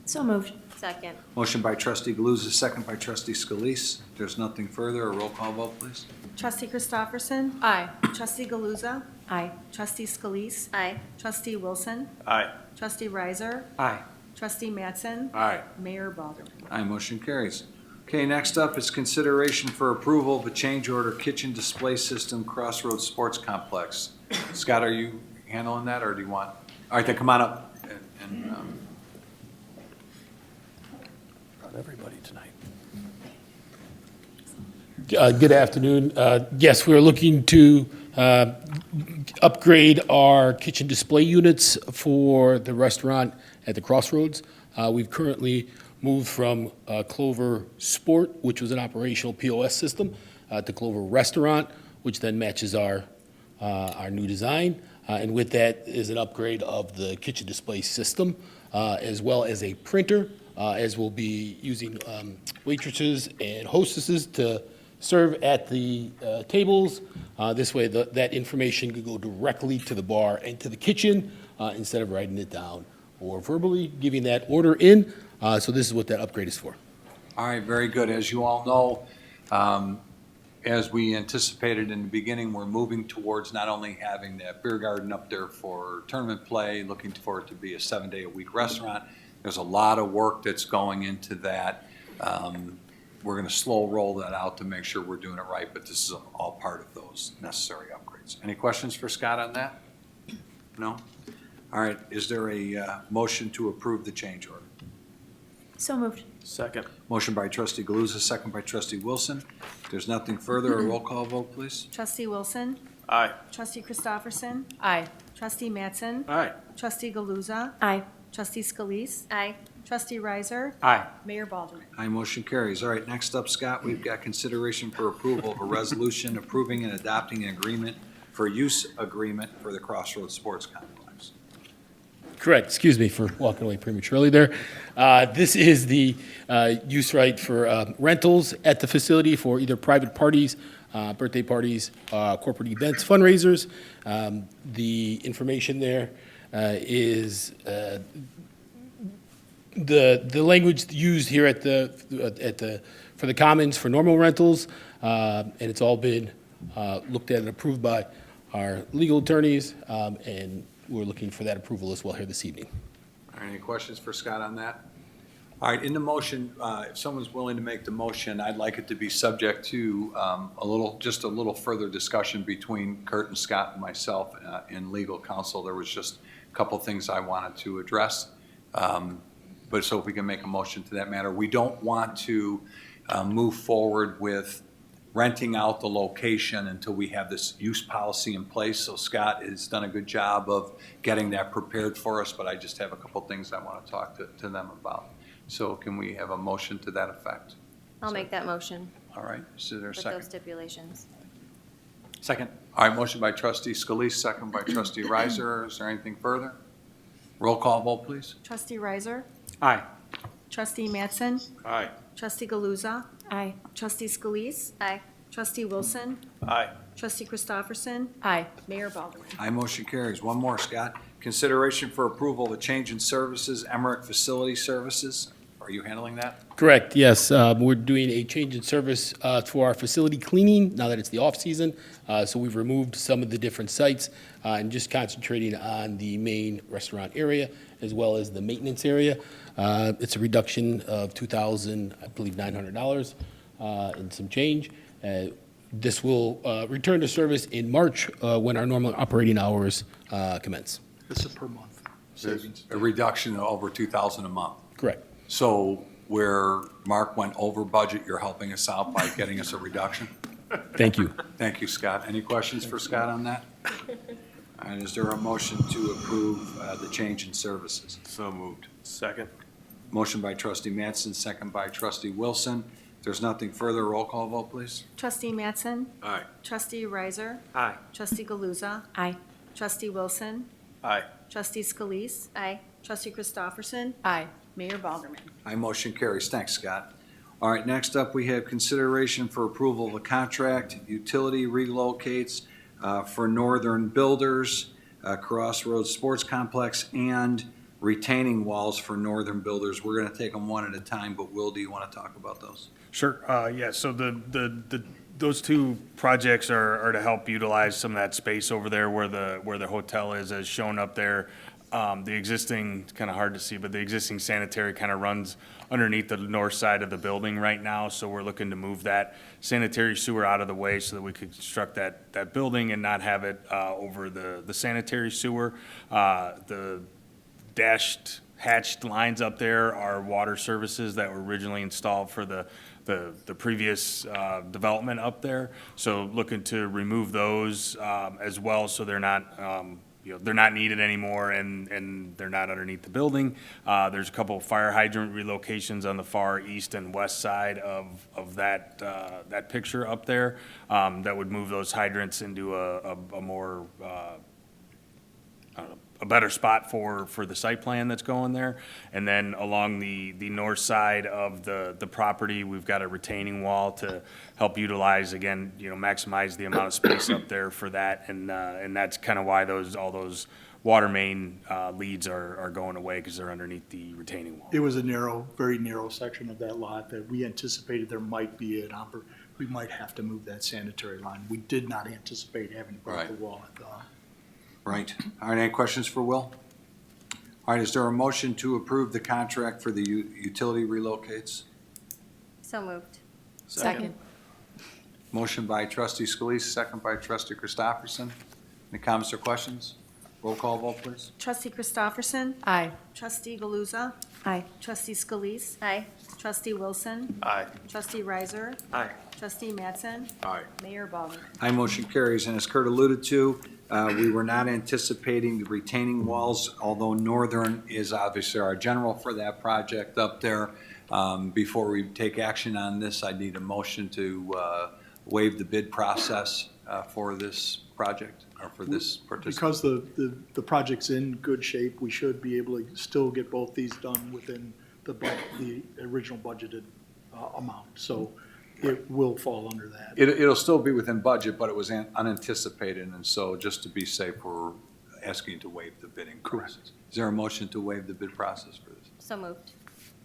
So moved. Second. Motion by trustee Galuza, second by trustee Scalise. If there's nothing further, a roll call vote, please. Trustee Christopherson? Aye. Trustee Galuza? Aye. Trustee Scalise? Aye. Trustee Wilson? Aye. Trustee Riser? Aye. Trustee Mattson? Aye. Mayor Balderman? Aye, motion carries. Okay, next up is consideration for approval of a change order kitchen display system Crossroads Sports Complex. Scott, are you handling that, or do you want? All right, then come on up and Brought everybody tonight. Good afternoon. Yes, we are looking to upgrade our kitchen display units for the restaurant at the Crossroads. We've currently moved from Clover Sport, which was an operational POS system, to Clover Restaurant, which then matches our new design. And with that is an upgrade of the kitchen display system, as well as a printer, as we'll be using waitresses and hostesses to serve at the tables. This way, that information could go directly to the bar and to the kitchen instead of writing it down or verbally giving that order in. So this is what that upgrade is for. all right, very good. As you all know, as we anticipated in the beginning, we're moving towards not only having that beer garden up there for tournament play, looking for it to be a 7-day-a-week restaurant. There's a lot of work that's going into that. We're going to slow roll that out to make sure we're doing it right, but this is all part of those necessary upgrades. Any questions for Scott on that? No? All right, is there a motion to approve the change order? So moved. Second. Motion by trustee Galuza, second by trustee Wilson. If there's nothing further, a roll call vote, please. Trustee Wilson? Aye. Trustee Christopherson? Aye. Trustee Mattson? Aye. Trustee Galuza? Aye. Trustee Scalise? Aye. Trustee Riser? Aye. Mayor Balderman? Aye, motion carries. All right, next up, Scott, we've got consideration for approval of a resolution approving and adopting an agreement for use agreement for the Crossroads Sports Complex. Correct. Excuse me for walking away prematurely there. This is the use right for rentals at the facility for either private parties, birthday parties, corporate events, fundraisers. The information there is the language used here at the for the commons for normal rentals, and it's all been looked at and approved by our legal attorneys, and we're looking for that approval as well here this evening. All right, any questions for Scott on that? All right, in the motion, if someone's willing to make the motion, I'd like it to be subject to just a little further discussion between Kurt and Scott and myself in legal counsel. There was just a couple things I wanted to address. But so if we can make a motion to that matter. We don't want to move forward with renting out the location until we have this use policy in place. So Scott has done a good job of getting that prepared for us, but I just have a couple things I want to talk to them about. So can we have a motion to that effect? I'll make that motion All right, is there a with second? those stipulations. Second. All right, motion by trustee Scalise, second by trustee Riser. Is there anything further? Roll call vote, please. Trustee Riser? Aye. Trustee Mattson? Aye. Trustee Galuza? Aye. Trustee Scalise? Aye. Trustee Wilson? Aye. Trustee Christopherson? Aye. Mayor Balderman? Aye, motion carries. One more, Scott. Consideration for approval of a change in services, Emeric Facility Services. Are you handling that? Correct, yes. We're doing a change in service for our facility cleaning now that it's the off-season. So we've removed some of the different sites and just concentrating on the main restaurant area as well as the maintenance area. It's a reduction of $2,000, I believe $900 and some change. This will return to service in March when our normal operating hours commence. This is per month savings. A reduction of over $2,000 a month. Correct. So where Mark went over budget, you're helping us out by getting us a reduction? Thank you. Thank you, Scott. Any questions for Scott on that? And is there a motion to approve the change in services? So moved. Second. Motion by trustee Mattson, second by trustee Wilson. If there's nothing further, roll call vote, please. Trustee Mattson? Aye. Trustee Riser? Aye. Trustee Galuza? Aye. Trustee Wilson? Aye. Trustee Scalise? Aye. Trustee Christopherson? Aye. Mayor Balderman? Aye, motion carries. Thanks, Scott. All right, next up, we have consideration for approval of a contract, utility relocates for Northern Builders, Crossroads Sports Complex, and retaining walls for Northern Builders. We're going to take them one at a time, but Will, do you want to talk about those? Sure. Yeah, so those two projects are to help utilize some of that space over there where the hotel is, as shown up there. The existing, it's kind of hard to see, but the existing sanitary kind of runs underneath the north side of the building right now. So we're looking to move that sanitary sewer out of the way so that we could construct that building and not have it over the sanitary sewer. The hatched lines up there are water services that were originally installed for the previous development up there. So looking to remove those as well, so they're not they're not needed anymore, and they're not underneath the building. There's a couple of fire hydrant relocations on the far east and west side of that picture up there that would move those hydrants into a more a better spot for the site plan that's going there. And then along the north side of the property, we've got a retaining wall to help utilize, again, maximize the amount of space up there for that. And that's kind of why all those water main leads are going away, because they're underneath the retaining wall. It was a very narrow section of that lot that we anticipated there might be we might have to move that sanitary line. We did not anticipate having to put up the wall at the. Right. All right, any questions for Will? All right, is there a motion to approve the contract for the utility relocates? So moved. Second. Motion by trustee Scalise, second by trustee Christopherson. Any comments or questions? Roll call vote, please. Trustee Christopherson. Aye. Trustee Galuza. Aye. Trustee Scalise. Aye. Trustee Wilson. Aye. Trustee Riser. Aye. Trustee Mattson. Aye. Mayor Baldwin. Aye, motion carries. And as Kurt alluded to, we were not anticipating the retaining walls, although Northern is obviously our general for that project up there. Before we take action on this, I need a motion to waive the bid process for this project, or for this participant. Because the project's in good shape, we should be able to still get both these done within the original budgeted amount. So it will fall under that. It'll still be within budget, but it was unanticipated, and so just to be safe, we're asking to waive the bidding process. Correct. Is there a motion to waive the bid process for this? So moved.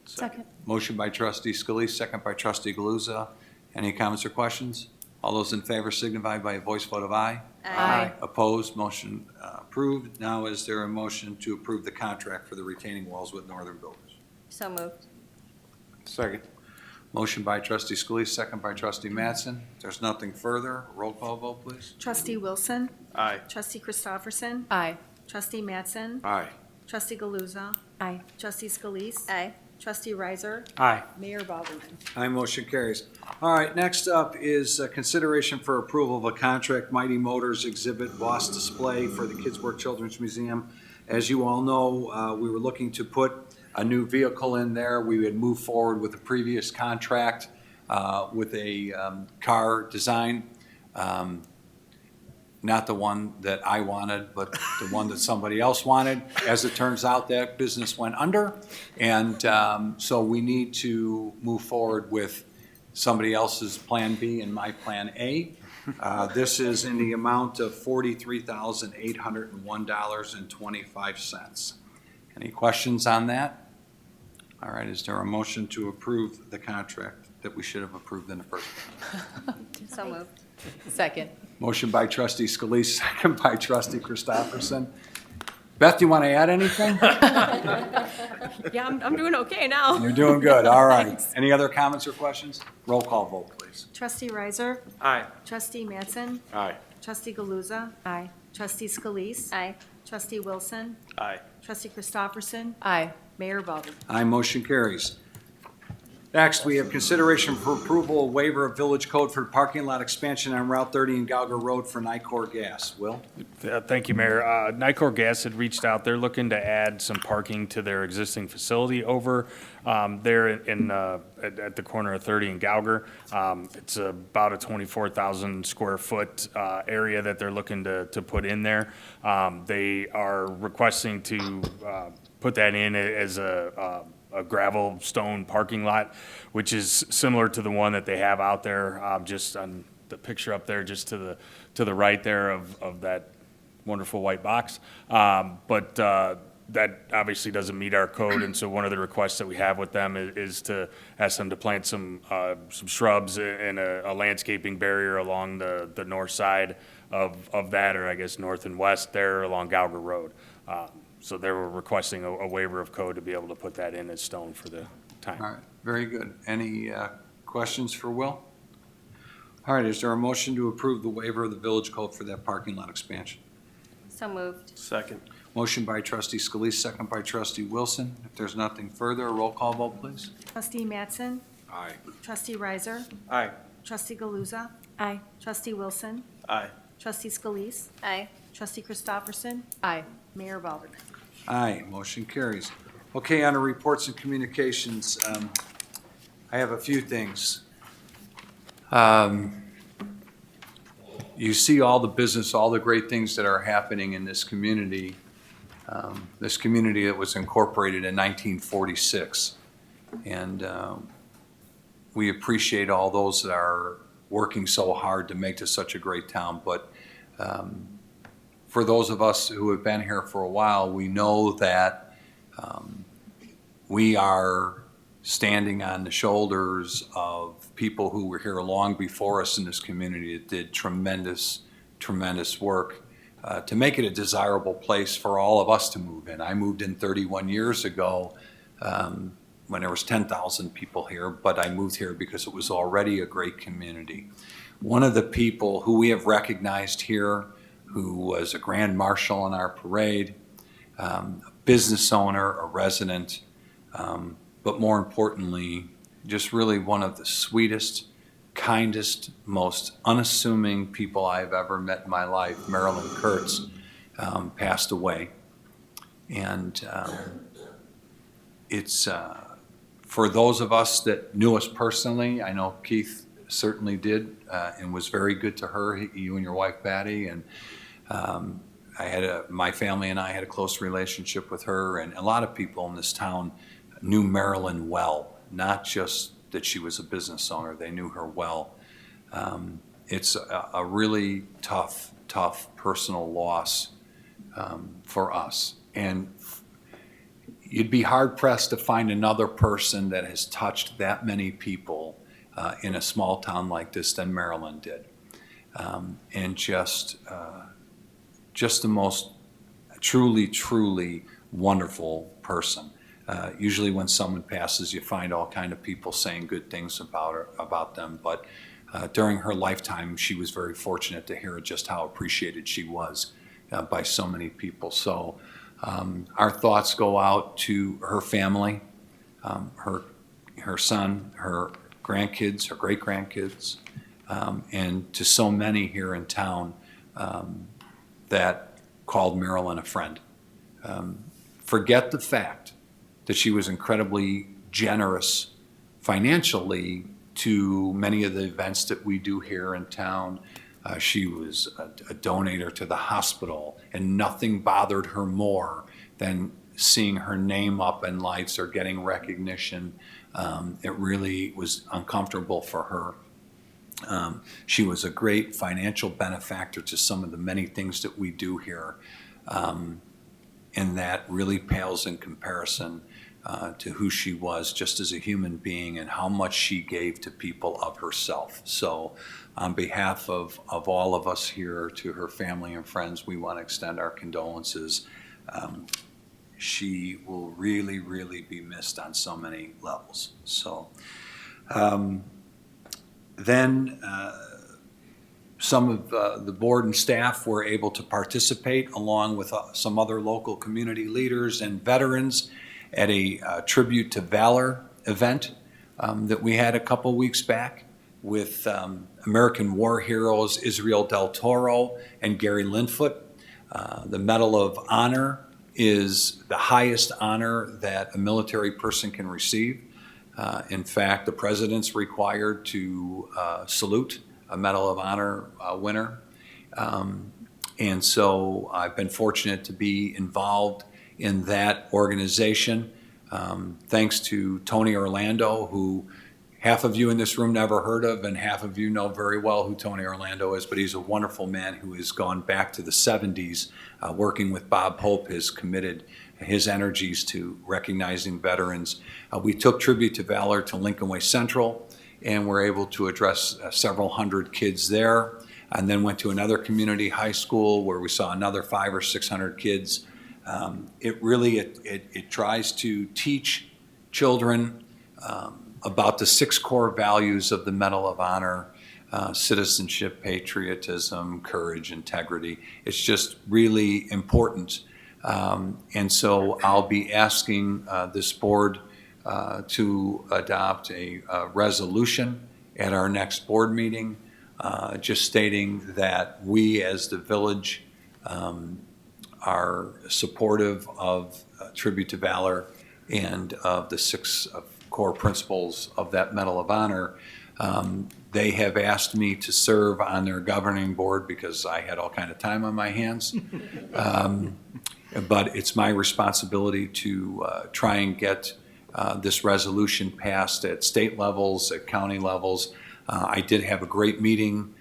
Second. Motion by trustee Scalise, second by trustee Galuza. Any comments or questions? All those in favor signify by a voice vote of aye. Aye. Opposed, motion approved. Now is there a motion to approve the contract for the retaining walls with Northern Builders? So moved. Second. Motion by trustee Scalise, second by trustee Mattson. If there's nothing further, roll call vote, please. Trustee Wilson. Aye. Trustee Christopherson. Aye. Trustee Mattson. Aye. Trustee Galuza. Aye. Trustee Scalise. Aye. Trustee Riser. Aye. Mayor Baldwin. Aye, motion carries. All right, next up is consideration for approval of a contract, Mighty Motors Exhibit Boss Display for the KidsWork Children's Museum. As you all know, we were looking to put a new vehicle in there. We had moved forward with a previous contract with a car design. Not the one that I wanted, but the one that somebody else wanted. As it turns out, that business went under, and so we need to move forward with somebody else's Plan B and my Plan A. This is in the amount of $43,801.25. Any questions on that? All right, is there a motion to approve the contract that we should have approved in the first place? So moved. Second. Motion by trustee Scalise, second by trustee Christopherson. Beth, do you want to add anything? Yeah, I'm doing okay now. You're doing good, all right. Any other comments or questions? Roll call vote, please. Trustee Riser. Aye. Trustee Mattson. Aye. Trustee Galuza. Aye. Trustee Scalise. Aye. Trustee Wilson. Aye. Trustee Christopherson. Aye. Mayor Baldwin. Aye, motion carries. Next, we have consideration for approval of waiver of village code for parking lot expansion on Route 30 and Gougar Road for Nicor Gas. Will? Thank you, Mayor. Nicor Gas had reached out. They're looking to add some parking to their existing facility over there at the corner of 30 and Gougar. It's about a 24,000 square foot area that they're looking to put in there. They are requesting to put that in as a a gravel stone parking lot, which is similar to the one that they have out there, just on the picture up there, just to the right there of that wonderful white box. But that obviously doesn't meet our code, and so one of the requests that we have with them is to ask them to plant some shrubs and a landscaping barrier along the north side of that, or I guess north and west there along Gougar Road. So they were requesting a waiver of code to be able to put that in as stone for the time. All right, very good. Any questions for Will? All right, is there a motion to approve the waiver of the village code for that parking lot expansion? So moved. Second. Motion by trustee Scalise, second by trustee Wilson. If there's nothing further, a roll call vote, please. Trustee Mattson? Aye. Trustee Riser? Aye. Trustee Galuza? Aye. Trustee Wilson? Aye. Trustee Scalise? Aye. Trustee Christopherson? Aye. Mayor Balderman? Aye, motion carries. Okay, on to reports and communications. I have a few things. You see all the business, all the great things that are happening in this community that was incorporated in 1946. And we appreciate all those that are working so hard to make this such a great town. But for those of us who have been here for a while, we know that we are standing on the shoulders of people who were here long before us in this community that did tremendous, tremendous work to make it a desirable place for all of us to move in. I moved in 31 years ago when there was 10,000 people here, but I moved here because it was already a great community. One of the people who we have recognized here, who was a grand marshal in our parade, a business owner, a resident, but more importantly, just really one of the sweetest, kindest, most unassuming people I've ever met in my life, Marilyn Kurtz, passed away. And it's, for those of us that knew us personally, I know Keith certainly did, and was very good to her, you and your wife Patty, and my family and I had a close relationship with her, and a lot of people in this town knew Marilyn well, not just that she was a business owner, they knew her well. It's a really tough personal loss for us. And you'd be hard pressed to find another person that has touched that many people in a small town like this than Marilyn did. And just the most truly wonderful person. Usually when someone passes, you find all kind of people saying good things about them, but during her lifetime, she was very fortunate to hear just how appreciated she was by so many people. So our thoughts go out to her family, her son, her grandkids, her great-grandkids, and to so many here in town that called Marilyn a friend. Forget the fact that she was incredibly generous financially to many of the events that we do here in town. She was a donator to the hospital, and nothing bothered her more than seeing her name up in lights or getting recognition. It really was uncomfortable for her. She was a great financial benefactor to some of the many things that we do here. And that really pales in comparison to who she was just as a human being and how much she gave to people of herself. So on behalf of all of us here, to her family and friends, we want to extend our condolences. She will really be missed on so many levels. So then some of the board and staff were able to participate along with some other local community leaders and veterans at a Tribute to Valor event that we had a couple weeks back with American war heroes Israel Del Toro and Gary Linfoot. The Medal of Honor is the highest honor that a military person can receive. In fact, the president's required to salute a Medal of Honor winner. And so I've been fortunate to be involved in that organization. Thanks to Tony Orlando, who half of you in this room never heard of, and half of you know very well who Tony Orlando is, but he's a wonderful man who has gone back to the 70s, working with Bob Hope, has committed his energies to recognizing veterans. We took Tribute to Valor to Lincoln Way Central, and were able to address several hundred kids there, and then went to another community high school where we saw another 500 or 600 kids. It tries to teach children about the 6 core values of the Medal of Honor: citizenship, patriotism, courage, integrity. It's just really important. And so I'll be asking this board to adopt a resolution at our next board meeting, just stating that we as the village are supportive of Tribute to Valor and of the 6 core principles of that Medal of Honor. They have asked me to serve on their governing board because I had all kind of time on my hands. But it's my responsibility to try and get this resolution passed at state levels, at county levels. I did have a great meeting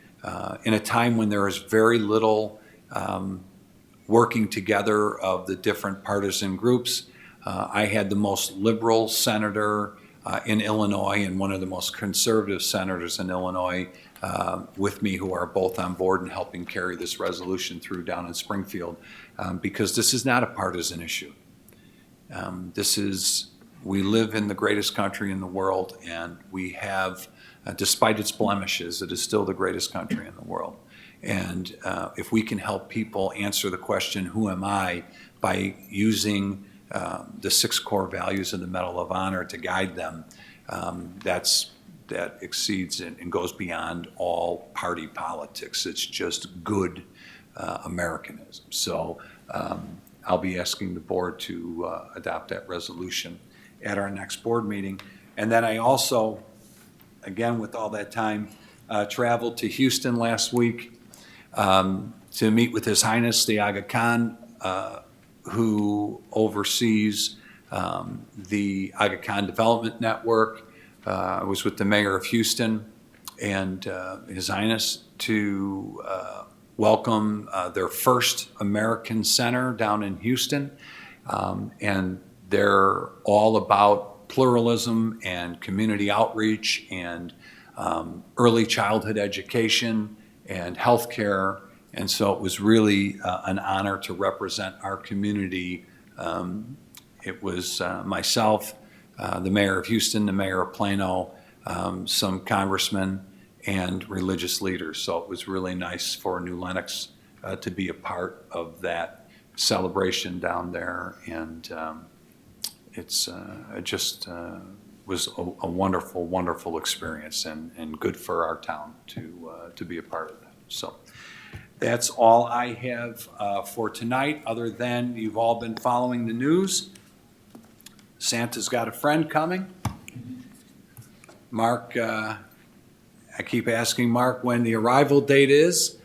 in a time when there was very little working together of the different partisan groups. I had the most liberal senator in Illinois and one of the most conservative senators in Illinois with me, who are both on board and helping carry this resolution through down in Springfield, because this is not a partisan issue. We live in the greatest country in the world, and we have, despite its blemishes, it is still the greatest country in the world. And if we can help people answer the question, who am I, by using the 6 core values of the Medal of Honor to guide them, that exceeds and goes beyond all party politics. It's just good Americanism. So I'll be asking the board to adopt that resolution at our next board meeting. And then I also, again, with all that time, traveled to Houston last week to meet with His Highness the Aga Khan, who oversees the Aga Khan Development Network. I was with the mayor of Houston and His Highness to welcome their first American center down in Houston. And they're all about pluralism and community outreach and early childhood education and healthcare. And so it was really an honor to represent our community. It was myself, the mayor of Houston, the mayor of Plano, some congressmen, and religious leaders. So it was really nice for New Lenox to be a part of that celebration down there. And it just was a wonderful, wonderful experience, and good for our town to be a part of that. So that's all I have for tonight, other than you've all been following the news. Santa's got a friend coming. Mark, I keep asking Mark when the arrival date is,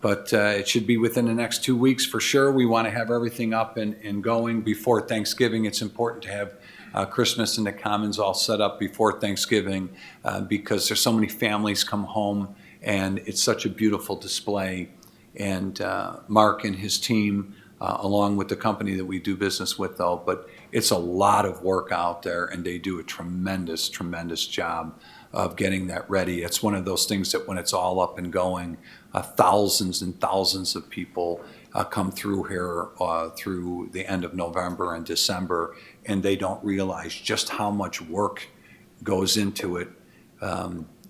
but it should be within the next 2 weeks for sure. We want to have everything up and going before Thanksgiving. It's important to have Christmas in the Commons all set up before Thanksgiving because there's so many families come home, and it's such a beautiful display. And Mark and his team, along with the company that we do business with, though, but it's a lot of work out there, and they do a tremendous, tremendous job of getting that ready. It's one of those things that when it's all up and going, thousands and thousands of people come through here through the end of November and December, and they don't realize just how much work goes into it.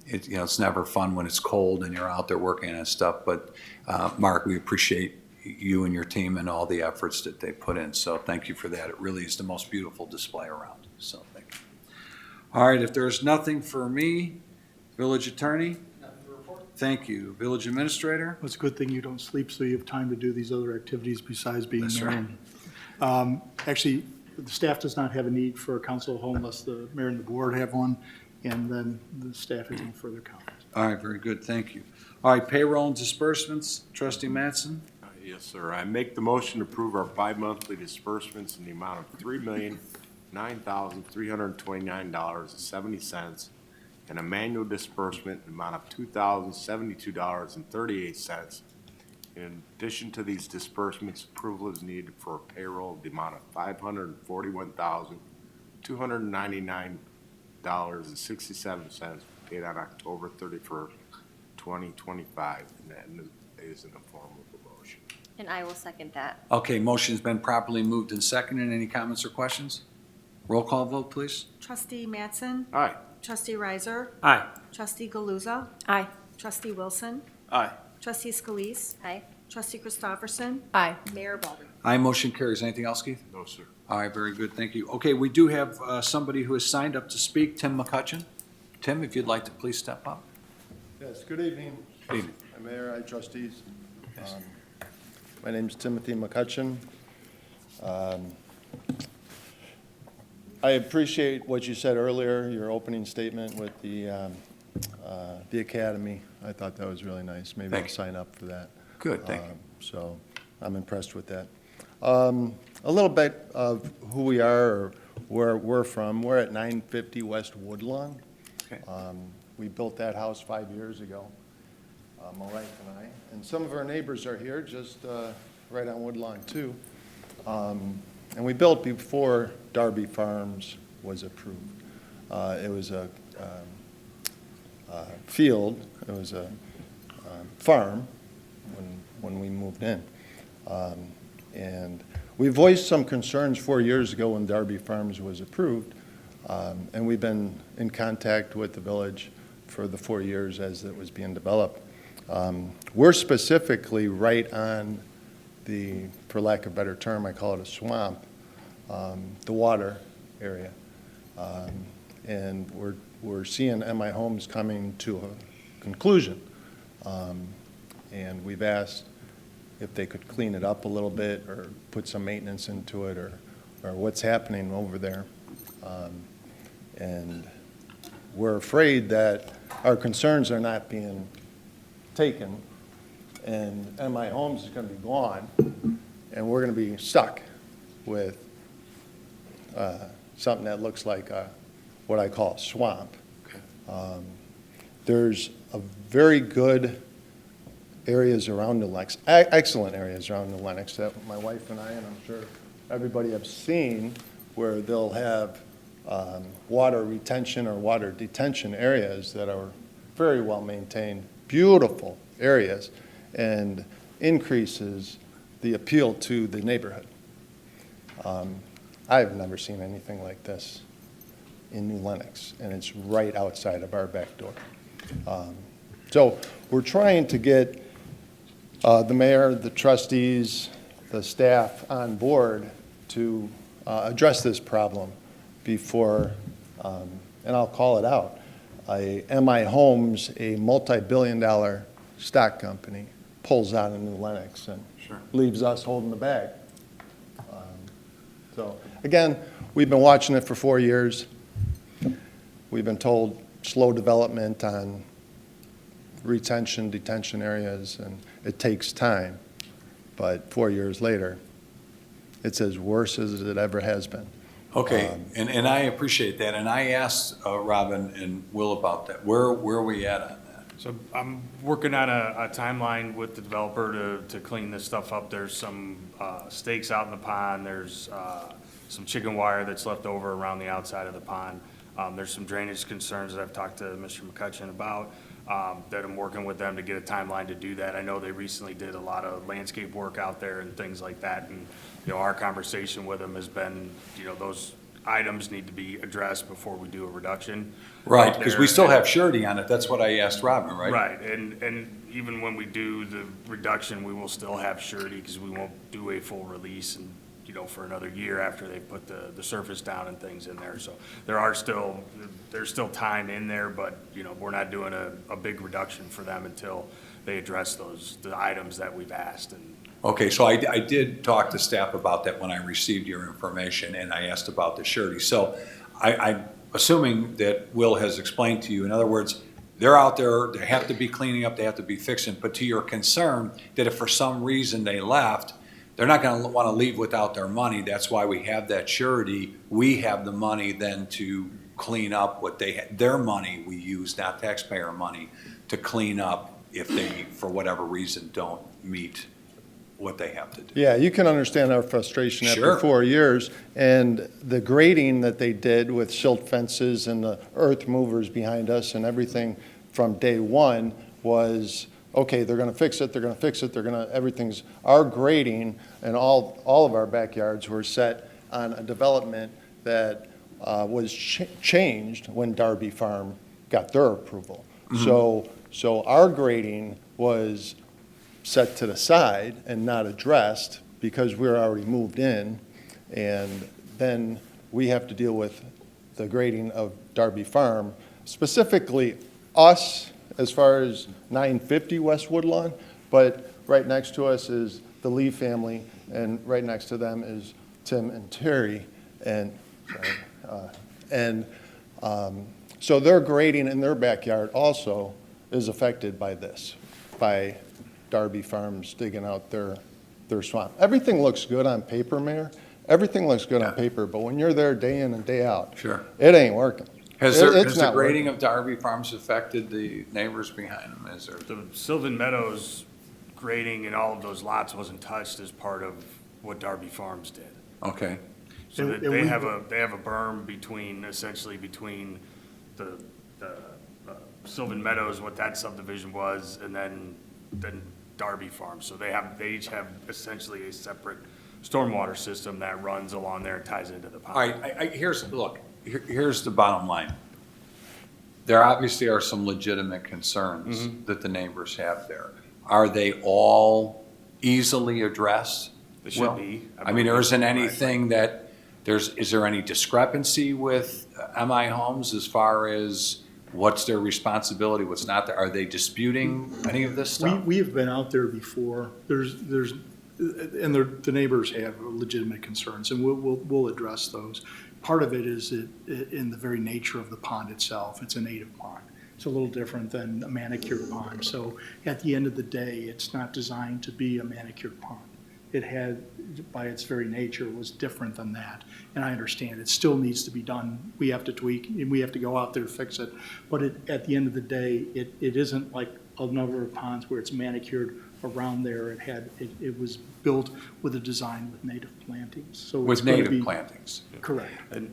It's never fun when it's cold and you're out there working on stuff, but Mark, we appreciate you and your team and all the efforts that they put in. So thank you for that. It really is the most beautiful display around. So thank you. All right, if there's nothing for me, village attorney? Nothing to report. Thank you. Village administrator? Well, it's a good thing you don't sleep, so you have time to do these other activities besides being That's mayor. right. Actually, the staff does not have a need for a council home unless the mayor and the board have one, and then the staff has no further comments. All right, very good. Thank you. All right, payroll and disbursements. Trustee Mattson? Yes, sir. I make the motion to approve our 5 monthly disbursements in the amount of $9,329.70, and a manual disbursement in the amount of $2,072.38. In addition to these disbursements, approval is needed for payroll of the amount of $541,299.67 paid on October 31st, 2025, and that is in the form of a motion. And I will second that. Okay, motion's been properly moved and seconded. Any comments or questions? Roll call vote, please. Trustee Mattson? Aye. Trustee Riser? Aye. Trustee Galuza? Aye. Trustee Wilson? Aye. Trustee Scalise? Aye. Trustee Christopherson? Aye. Mayor Baldwin? Aye, motion carries. Anything else, Keith? No, sir. All right, very good, thank you. Okay, we do have somebody who has signed up to speak, Tim McCutcheon. Tim, if you'd like to please step up. Yes, good evening. Good evening. Mayor, trustees. My name is Timothy McCutcheon. I appreciate what you said earlier, your opening statement with the academy. I thought that was really nice. Maybe I'll sign up for that. Good, thank you. So I'm impressed with that. A little bit of who we are or where we're from. We're at 950 West Woodlawn. Okay. We built that house 5 years ago, my wife and I. And some of our neighbors are here, just right on Woodlawn too. And we built before Darby Farms was approved. It was a field, it was a farm when we moved in. And we voiced some concerns 4 years ago when Darby Farms was approved. And we've been in contact with the village for the 4 years as it was being developed. We're specifically right on the, for lack of a better term, I call it a swamp, the water area. And we're seeing MI Homes coming to a conclusion. And we've asked if they could clean it up a little bit or put some maintenance into it or what's happening over there. And we're afraid that our concerns are not being taken and MI Homes is going to be gone and we're going to be stuck with something that looks like what I call a swamp. There's a very good areas around the Lenox, excellent areas around the Lenox that my wife and I, and I'm sure everybody have seen, where they'll have water retention or water detention areas that are very well maintained, beautiful areas, and increases the appeal to the neighborhood. I've never seen anything like this in New Lenox, and it's right outside of our back door. So we're trying to get the mayor, the trustees, the staff on board to address this problem before, and I'll call it out, MI Homes, a multi-billion-dollar stock company, pulls out of New Lenox and leaves us holding the bag. So again, we've been watching it for 4 years. We've been told slow development on retention, detention areas, and it takes time. But 4 years later, it's as worse as it ever has been. Okay, and I appreciate that, and I asked Robin and Will about that. Where are we at on that? So I'm working on a timeline with the developer to clean this stuff up. There's some stakes out in the pond. There's some chicken wire that's left over around the outside of the pond. There's some drainage concerns that I've talked to Mr. McCutcheon about, that I'm working with them to get a timeline to do that. I know they recently did a lot of landscape work out there and things like that. And, you know, our conversation with them has been, you know, those items need to be addressed before we do a reduction. Right, because we still have surety on it. That's what I asked Robin, right? Right, and even when we do the reduction, we will still have surety because we won't do a full release and, you know, for another year after they put the surface down and things in there. So there's still time in there, but, you know, we're not doing a big reduction for them until they address the items that we've asked. And Okay, so I did talk to staff about that when I received your information, and I asked about the surety. So I'm assuming that Will has explained to you, in other words, they're out there, they have to be cleaning up, they have to be fixing, but to your concern that if for some reason they left, they're not gonna wanna leave without their money. That's why we have that surety. We have the money then to clean up what their money we use, not taxpayer money, to clean up if they, for whatever reason, don't meet what they have to do. Yeah, you can understand our frustration after Sure. 4 years. And the grading that they did with silt fences and the earth movers behind us and everything from day one was, okay, they're gonna fix it, they're gonna fix it, everything's, our grading and all of our backyards were set on a development that was changed when Darby Farm got their approval. So our grading was set to the side and not addressed because we're already moved in. And then we have to deal with the grading of Darby Farm, specifically us as far as 950 West Woodlawn, but right next to us is the Lee family, and right next to them is Tim and Terry. And, so their grading in their backyard also is affected by this, by Darby Farms digging out their swamp. Everything looks good on paper, Mayor. Everything looks good on paper, but when you're there day in and day out, Sure. it ain't working. Has It's the not grading working. of Darby Farms affected the neighbors behind them? Is there? The Sylvan Meadows grading in all of those lots wasn't touched as part of what Darby Farms did. Okay. So that they have a berm essentially between the Sylvan Meadows, what that subdivision was, and then Darby Farms. So they each have essentially a separate stormwater system that runs along there and ties into the pond. All right, here's the bottom line. There obviously are some legitimate concerns that the neighbors have there. Are they all easily addressed? They should be. I mean, there isn't anything that, is there any discrepancy with MI Homes as far as what's their responsibility, what's not there? Are they disputing any of this stuff? We have been out there before. And the neighbors have legitimate concerns, and we'll address those. Part of it is in the very nature of the pond itself. It's a native pond. It's a little different than a manicured pond. So at the end of the day, it's not designed to be a manicured pond. It had, by its very nature, was different than that. And I understand it still needs to be done. We have to tweak, and we have to go out there to fix it. But at the end of the day, it isn't like a number of ponds where it's manicured around there. It was built with a design with native plantings. So With it's gonna native be- plantings? Correct. And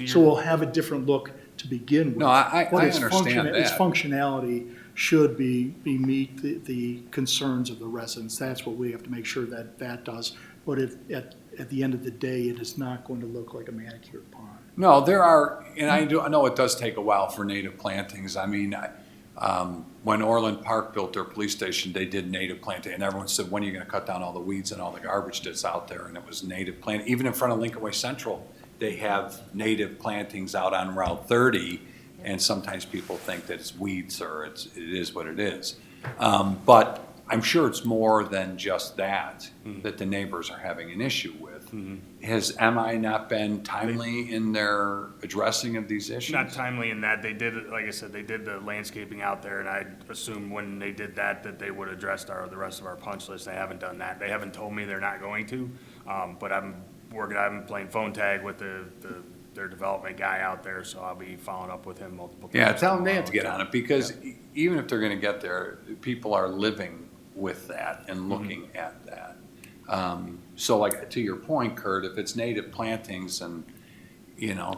So we'll have a different look to begin with. No, I But its understand Its that. functionality should meet the concerns of the residents. That's what we have to make sure that does. But at the end of the day, it is not going to look like a manicured pond. No, there are, and I know it does take a while for native plantings. I mean, when Orland Park built their police station, they did native planting, and everyone said, when are you gonna cut down all the weeds and all the garbage that's out there? And it was native plant. Even in front of Lincoln Way Central, they have native plantings out on Route 30, and sometimes people think that it's weeds or it is what it is. But I'm sure it's more than just that the neighbors are having an issue with. Has MI not been timely in their addressing of these issues? Not timely in that. They did, like I said, they did the landscaping out there, and I assumed when they did that they would address the rest of our punch list. They haven't done that. They haven't told me they're not going to, but I've been playing phone tag with their development guy out there, so I'll be following up with him multiple times. Yeah, tell them they have to get on it, because even if they're gonna get there, people are living with that and looking at that. So like, to your point, Kurt, if it's native plantings, and,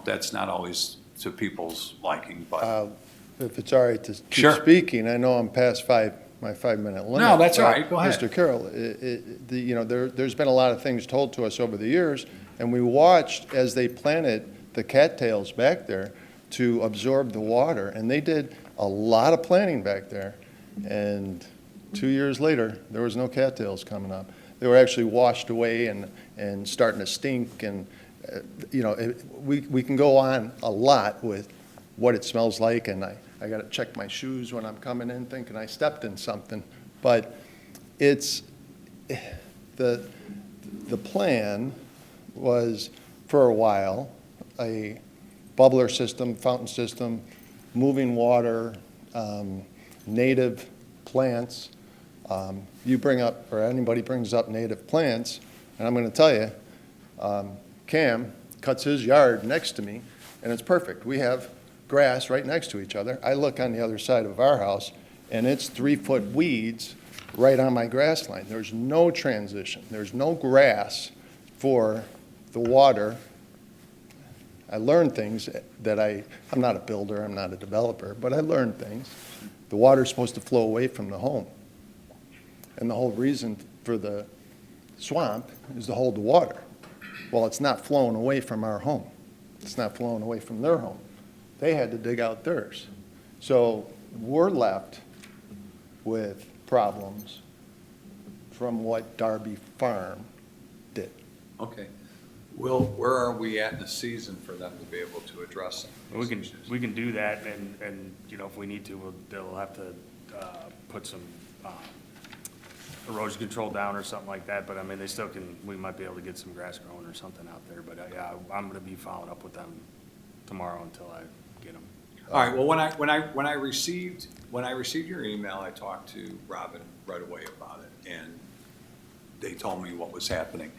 that's not always to people's liking, but. If it's all right to keep Sure. speaking, I know I'm past my 5-minute limit. No, that's all but right. Go ahead. Mr. Carroll, there's been a lot of things told to us over the years, and we watched as they planted the cattails back there to absorb the water, and they did a lot of planting back there. And 2 years later, there was no cattails coming up. They were actually washed away and starting to stink, and we can go on a lot with what it smells like, and I got to check my shoes when I'm coming in thinking I stepped in something. But it's, the plan was for a while a bubbler system, fountain system, moving water, native plants. You bring up, or anybody brings up native plants, And I'm going to tell you, Cam cuts his yard next to me, and it's perfect. We have grass right next to each other. I look on the other side of our house, and it's 3-foot weeds right on my grass line. There's no transition. There's no grass for the water. I learned things that I'm not a builder, I'm not a developer, but I learned things. The water's supposed to flow away from the home. And the whole reason for the swamp is to hold the water. Well, it's not flowing away from our home. It's not flowing away from their home. They had to dig out theirs. So we're left with problems from what Darby Farm did. Okay. Will, where are we at in the season for them to be able to address them? We can do that, and, you know, if we need to, they'll have to, put some, erosion control down or something like that, but I mean, they still can, we might be able to get some grass growing or something out there, but, yeah, I'm gonna be following up with them tomorrow until I get them. All right, well, when I received your email, I talked to Robin right away about it, and they told me what was happening.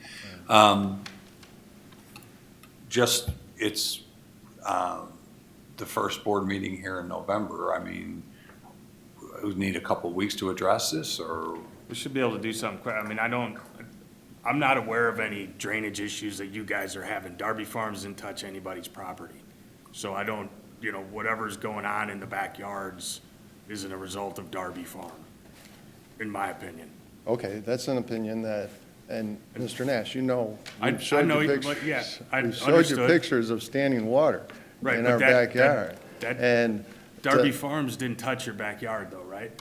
It's the first board meeting here in November. I mean, we need a couple of weeks to address this, or? We should be able to do something quick. I mean, I'm not aware of any drainage issues that you guys are having. Darby Farms didn't touch anybody's property. So I don't, you know, whatever's going on in the backyards isn't a result of Darby Farm, in my opinion. Okay, that's an opinion that, and Mr. Nash, you know, I we've showed know you you, but yeah, I We've showed you understood. pictures of standing water Right, in but our backyard. And Darby Farms didn't touch your backyard though, right?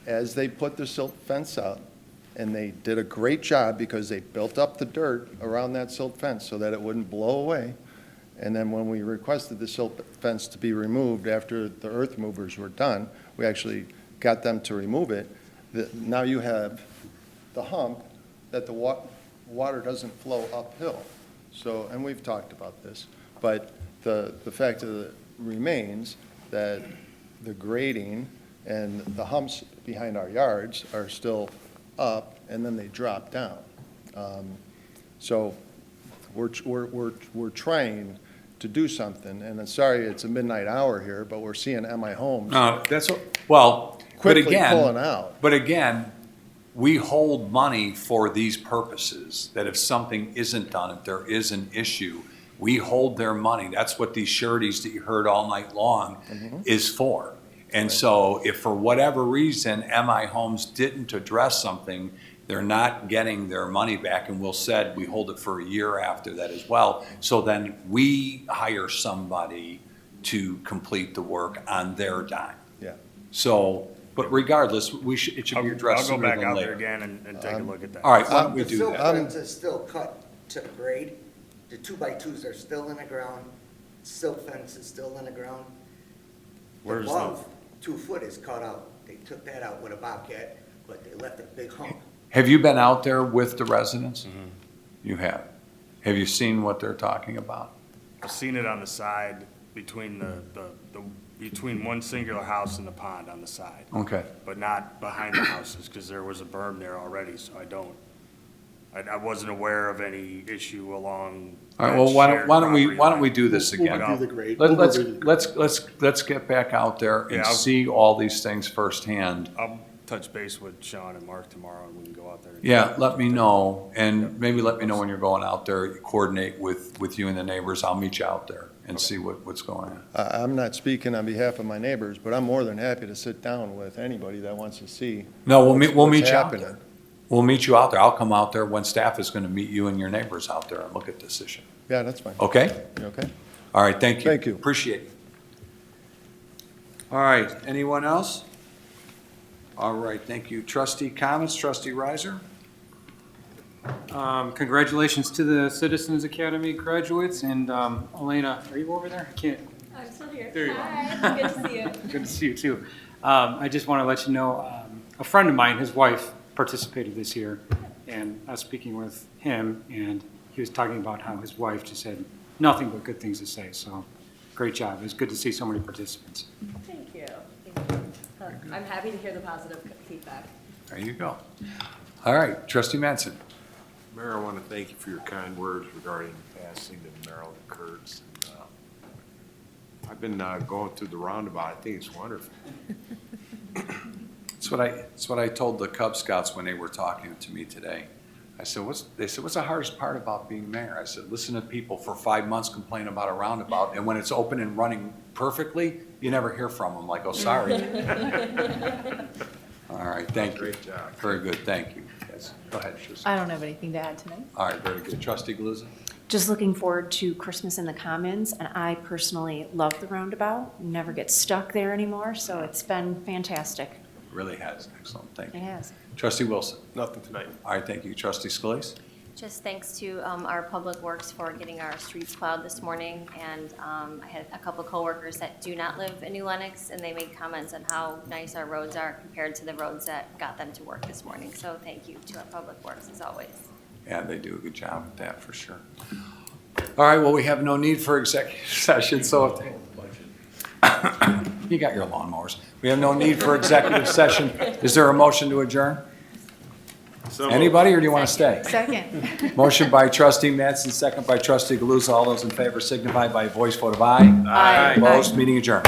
As they put the silt fence up, and they did a great job because they built up the dirt around that silt fence so that it wouldn't blow away. And then when we requested the silt fence to be removed after the earth movers were done, we actually got them to remove it. Now you have the hump that the water doesn't flow uphill. So, and we've talked about this, but the fact of it remains that the grading and the humps behind our yards are still up, and then they drop down. So we're trying to do something, and I'm sorry it's a midnight hour here, but we're seeing MI Homes. No, well, quickly but again, pulling out. But again, we hold money for these purposes, that if something isn't done, if there is an issue, we hold their money. That's what these sureties that you heard all night long is for. And so if for whatever reason MI Homes didn't address something, they're not getting their money back, and we hold it for a year after that as well. So then we hire somebody to complete the work on their dime. Yeah. So, but regardless, it should be addressed I'll go sooner back than out later. there again and take a look at that. All right, why don't we The do silt that? fence is still cut to grade. The 2x2s are still in the ground. Silt fence is still in the ground. Where's the- Above, 2 foot is cut out. They took that out with a bobcat, but they left a big hump. Have you been out there with the residents? You have. Have you seen what they're talking about? I've seen it on the side between between one singular house and the pond on the side. Okay. But not behind the houses, because there was a berm there already, so I wasn't aware of any issue along. All right, that well, shared why don't property we line. do this again? We'll do the grade. Let's get back out there Yeah, and I'll- see all these things firsthand. I'll touch base with Sean and Mark tomorrow, and we can go out there. Yeah, let me know, and maybe let me know when you're going out there, coordinate with you and the neighbors. I'll meet you out there and see what's going on. I'm not speaking on behalf of my neighbors, but I'm more than happy to sit down with anybody that wants to see. No, we'll meet what's you out happening. there. We'll meet you out there. I'll come out there when staff is going to meet you and your neighbors out there and look at this issue. Yeah, that's fine. Okay? You okay? All right, thank you. Thank you. Appreciate it. All right, anyone else? All right, thank you. Trustee comments, Trustee Riser? Congratulations to the Citizens Academy graduates, and Elena, are you over there? I can't. I'm still here. There you Hi, good to see you. Good to see you too. I just want to let you know, a friend of mine, his wife, participated this year, and I was speaking with him, and he was talking about how his wife just had nothing but good things to say. So, great job. It was good to see so many participants. Thank you. I'm happy to hear the positive feedback. There you go. All right, Trustee Manson. Mayor, I want to thank you for your kind words regarding passing the Maryland Kurtz. I've been going through the roundabout. I think it's wonderful. It's what I told the Cub Scouts when they were talking to me today. I said, they said, what's the hardest part about being mayor? I said, listen to people for 5 months complain about a roundabout, and when it's open and running perfectly, you never hear from them, like, oh, sorry. All right, thank you. Great job. Very good, thank you. Yes, go ahead, Trustee. I don't have anything to add tonight. All right, very good. Trustee Galuza? Just looking forward to Christmas in the Commons, and I personally love the roundabout. Never get stuck there anymore, so it's been fantastic. Really has. Excellent, thank you. It has. Trustee Wilson? Nothing tonight. All right, thank you. Trustee Scalise? Just thanks to our Public Works for getting our streets plowed this morning. And I had a couple of coworkers that do not live in New Lenox, and they made comments on how nice our roads are compared to the roads that got them to work this morning. So thank you to our Public Works as always. Yeah, they do a good job with that, for sure. All right, well, we have no need for executive session, so you got your lawnmowers. We have no need for executive session. Is there a motion to adjourn? Anybody, or do you want to stay? Second. Motion by Trustee Mattson, second by Trustee Galuza. All those in favor signify by a voice vote of aye. Aye. Opposed, meeting adjourned.